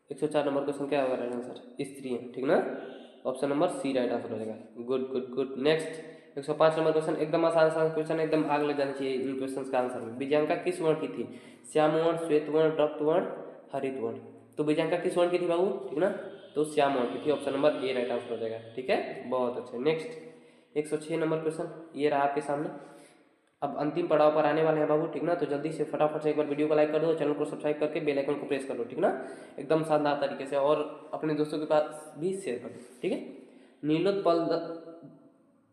104 नंबर क्वेश्चन क्या होगा राइट आंसर? स्त्रियां। ठीक ना, option number C right answer हो जाएगा। Good good good. Next 105 number question, एकदम आसान क्वेश्चन, एकदम आग लग जानी चाहिए इन क्वेश्चंस का आंसर में। विजयांका किस वर्ण की थी? श्याम वर्ण, श्वेत वर्ण, रक्त वर्ण, हरित वर्ण। तो विजयांका किस वर्ण की थी बाबू? ठीक ना, तो श्याम वर्ण की थी, option number A right answer हो जाएगा। ठीक है, बहुत अच्छे। नेक्स्ट 106 नंबर क्वेश्चन ये रहा आपके सामने, अब अंतिम पड़ाव पर आने वाले हैं बाबू। ठीक ना, तो जल्दी से फटाफट से एक बार वीडियो को लाइक कर दो, चैनल को सब्सक्राइब करके बेल आइकन को प्रेस कर दो। ठीक ना, एकदम शानदार तरीके से, और अपने दोस्तों के पास भी शेयर कर दो। ठीक है, नीलोत्पल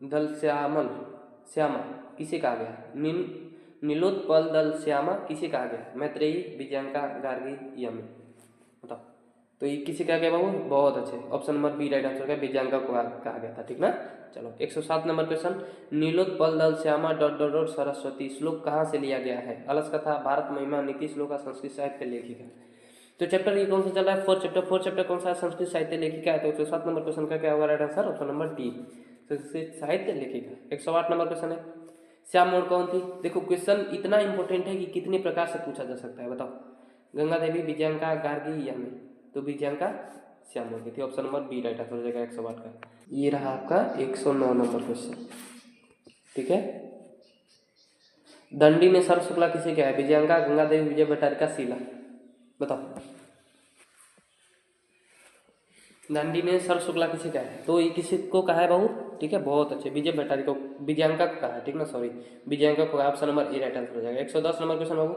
दल श्यामा किसे कहा गया? नीलोत्पल दल श्यामा किसे कहा गया? मैत्रेयी, विजयांका, गार्गी, यमी। बताओ, तो ये किसे कहा गया बाबू? बहुत अच्छे, option number B right answer का, विजयांका को कहा गया था। ठीक ना, चलो 107 नंबर क्वेश्चन, नीलोत्पल दल श्यामा सरस्वती श्लोक कहाँ से लिया गया है? अलस कथा, भारत महिमा, नीति श्लोक, संस्कृत साहित्य लेखिका। तो चैप्टर ये कौन सा चल रहा है? फोर्थ चैप्टर कौन सा है? संस्कृत साहित्य लेखिका है। तो 107 नंबर क्वेश्चन का क्या होगा right answer? Option number D, Sanskrit साहित्य लेखिका। 108 नंबर क्वेश्चन है, श्याम वर्ण कौन थी? देखो क्वेश्चन इतना इंपॉर्टेंट है कि कितने प्रकार से पूछा जा सकता है, बताओ। गंगा देवी, विजयांका, गार्गी, यमी। तो विजयांका श्याम वर्ण की थी, option number B right answer हो जाएगा 108 का। ये रहा आपका 109 नंबर क्वेश्चन। ठीक है, दंडी ने सर्व शुक्ला किसे कहा है? विजयांका, गंगा देवी, विजय भट्टारिका, शीला। बताओ, दंडी ने सर्व शुक्ला किसे कहा है? तो ये किसी को कहा है बाबू? ठीक है, बहुत अच्छे, विजय भट्टारिका को, विजयांका को कहा है। ठीक ना, सॉरी, विजयांका को, option number A right answer हो जाएगा। 110 नंबर क्वेश्चन बाबू,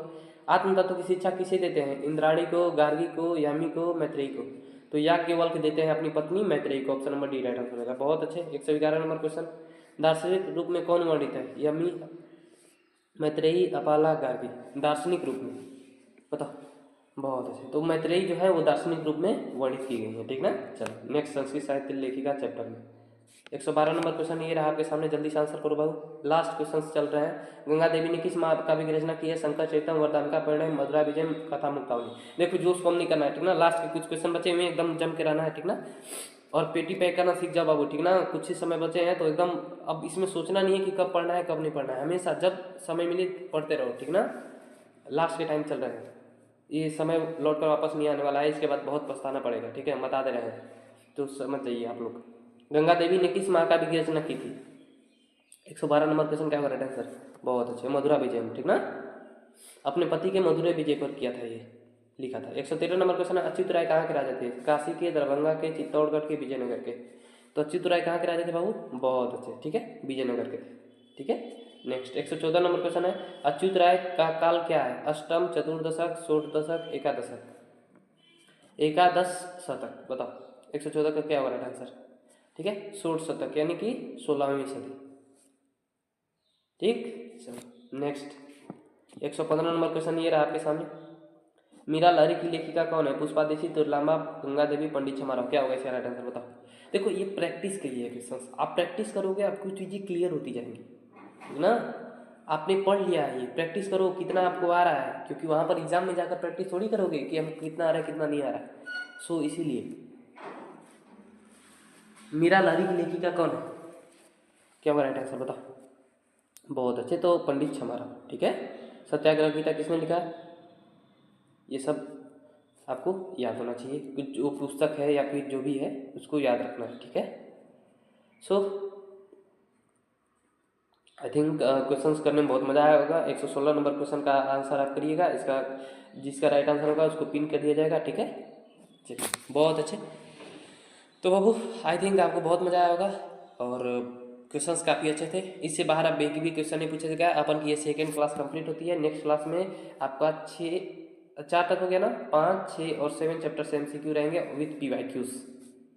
आत्म तत्व की शिक्षा किसे देते हैं? इंद्राणी को, गार्गी को, यामी को, मैत्रेयी को। तो याज्ञवल्क्य देते हैं अपनी पत्नी मैत्रेयी को, option number D right answer हो जाएगा। बहुत अच्छे। 111 नंबर क्वेश्चन, दार्शनिक रूप में कौन वर्णित है? यमी, मैत्रेयी, अपाला, गार्गी। दार्शनिक रूप में बताओ। बहुत अच्छे, तो मैत्रेयी जो है वो दार्शनिक रूप में वर्णित की गई है। ठीक ना, चलो नेक्स्ट संस्कृत साहित्य लेखिका चैप्टर में 112 नंबर क्वेश्चन ये रहा आपके सामने, जल्दी से आंसर करो भाई, लास्ट क्वेश्चन चल रहे हैं। गंगा देवी ने किस महाकाव्य की रचना की है? शंकर चरितम, वरदानका परिणय, मधुरा विजय, कथा मुक्तावली। देखो जोश कम नहीं करना है, ठीक ना, लास्ट के कुछ क्वेश्चन बचे हुए एकदम जम के रहना है, ठीक ना, और पेटी पैक करना सीख जाओ बाबू, ठीक ना, कुछ ही समय बचे हैं तो एकदम अब इसमें सोचना नहीं है कि कब पढ़ना है कब नहीं पढ़ना है, हमेशा जब समय मिले पढ़ते रहो, ठीक ना। लास्ट के टाइम चल रहे हैं, ये समय लौट कर वापस नहीं आने वाला है, इसके बाद बहुत पछताना पड़ेगा, ठीक है, बता दे रहे हैं तो समझ जाइए आप लोग। गंगा देवी ने किस महाकाव्य की रचना की थी? 112 नंबर क्वेश्चन क्या करेक्ट आंसर? बहुत अच्छे, मधुरा विजय, ठीक ना, अपने पति के मधुरा विजय पर किया था, ये लिखा था। 113 नंबर क्वेश्चन है, अच्युत राय कहाँ के राजा थे? काशी के, दरभंगा के, चित्तौड़गढ़ के, विजयनगर के। तो अच्युत राय कहाँ के राजा थे बाबू? बहुत अच्छे, ठीक है, विजयनगर के थे, ठीक है। नेक्स्ट 114 नंबर क्वेश्चन है, अच्युत राय का काल क्या है? अष्टम, चतुर्दशक, षोडशक, एकादशक। एकादश शतक, बताओ 114 का क्या होगा आंसर? ठीक है, षोडश शतक यानी कि 16वीं सदी, ठीक। चलो नेक्स्ट 115 नंबर क्वेश्चन ये रहा आपके सामने, मीरा लहरी की लेखिका कौन है? पुष्पा देशी, तुललांबा, गंगा देवी, पंडित छमाराव। क्या होगा इसका राइट आंसर बताओ। देखो ये प्रैक्टिस के लिए क्वेश्चन, आप प्रैक्टिस करोगे आपको चीज़ें क्लियर होती जाएंगी, ठीक ना। आपने पढ़ लिया है, ये प्रैक्टिस करो कितना आपको आ रहा है, क्योंकि वहाँ पर एग्जाम में जाकर प्रैक्टिस थोड़ी करोगे कि हम कितना आ रहा है कितना नहीं आ रहा है। सो इसीलिए मीरा लहरी की लेखिका कौन है? क्या होगा राइट आंसर बताओ। बहुत अच्छे, तो पंडित छमाराव, ठीक है। सत्याग्रह गीता किसने लिखा है? ये सब आपको याद होना चाहिए, कुछ जो पुस्तक है या फिर जो भी है उसको याद रखना है, ठीक है। सो आई थिंक क्वेश्चंस करने में बहुत मज़ा आया होगा। 116 नंबर क्वेश्चन का आंसर आप करिएगा, इसका जिसका राइट आंसर होगा उसको पिन कर दिया जाएगा, ठीक है। चलिए बहुत अच्छे, तो बाबू आई थिंक आपको बहुत मज़ा आया होगा और क्वेश्चंस काफ़ी अच्छे थे। इससे बाहर आप एक भी क्वेश्चन नहीं पूछे गया अपन की, ये सेकेंड क्लास कंप्लीट होती है। नेक्स्ट क्लास में आपका 4 तक हो गया ना, 5, 6 और 7 चैप्टर से MCQ रहेंगे विथ PYQs,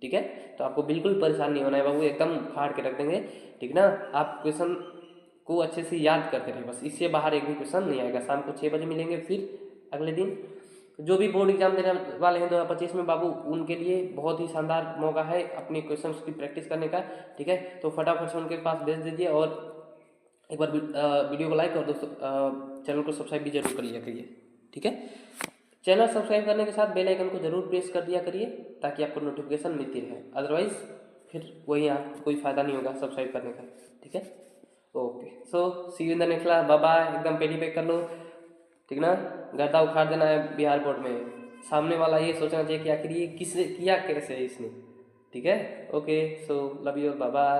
ठीक है। तो आपको बिल्कुल परेशान नहीं होना है बाबू, एकदम फाड़ के रख देंगे, ठीक ना। आप क्वेश्चन को अच्छे से याद करते रहिए बस, इससे बाहर एक भी क्वेश्चन नहीं आएगा। शाम को 6 बजे मिलेंगे फिर अगले दिन। जो भी बोर्ड एग्जाम देने वाले हैं 2025 में बाबू, उनके लिए बहुत ही शानदार मौका है अपने क्वेश्चंस की प्रैक्टिस करने का, ठीक है। तो फटाफट से उनके पास भेज दीजिए और एक बार वीडियो को लाइक और दोस्तों चैनल को सब्सक्राइब भी जरूर कर लिया करिए, ठीक है। चैनल सब्सक्राइब करने के साथ बेल आइकन को जरूर प्रेस कर दिया करिए ताकि आपको नोटिफिकेशन मिलती रहे, अदरवाइज फिर वही आपको कोई फ़ायदा नहीं होगा सब्सक्राइब करने का, ठीक है। Okay, so see you in the next class, bye bye. एकदम पेटी पैक कर लो, ठीक ना, गर्दा उखाड़ देना है बिहार बोर्ड में। सामने वाला ये सोचना चाहिए कि आखिर ये किसने किया, कैसे इसने, ठीक है। Okay, so love you, bye bye.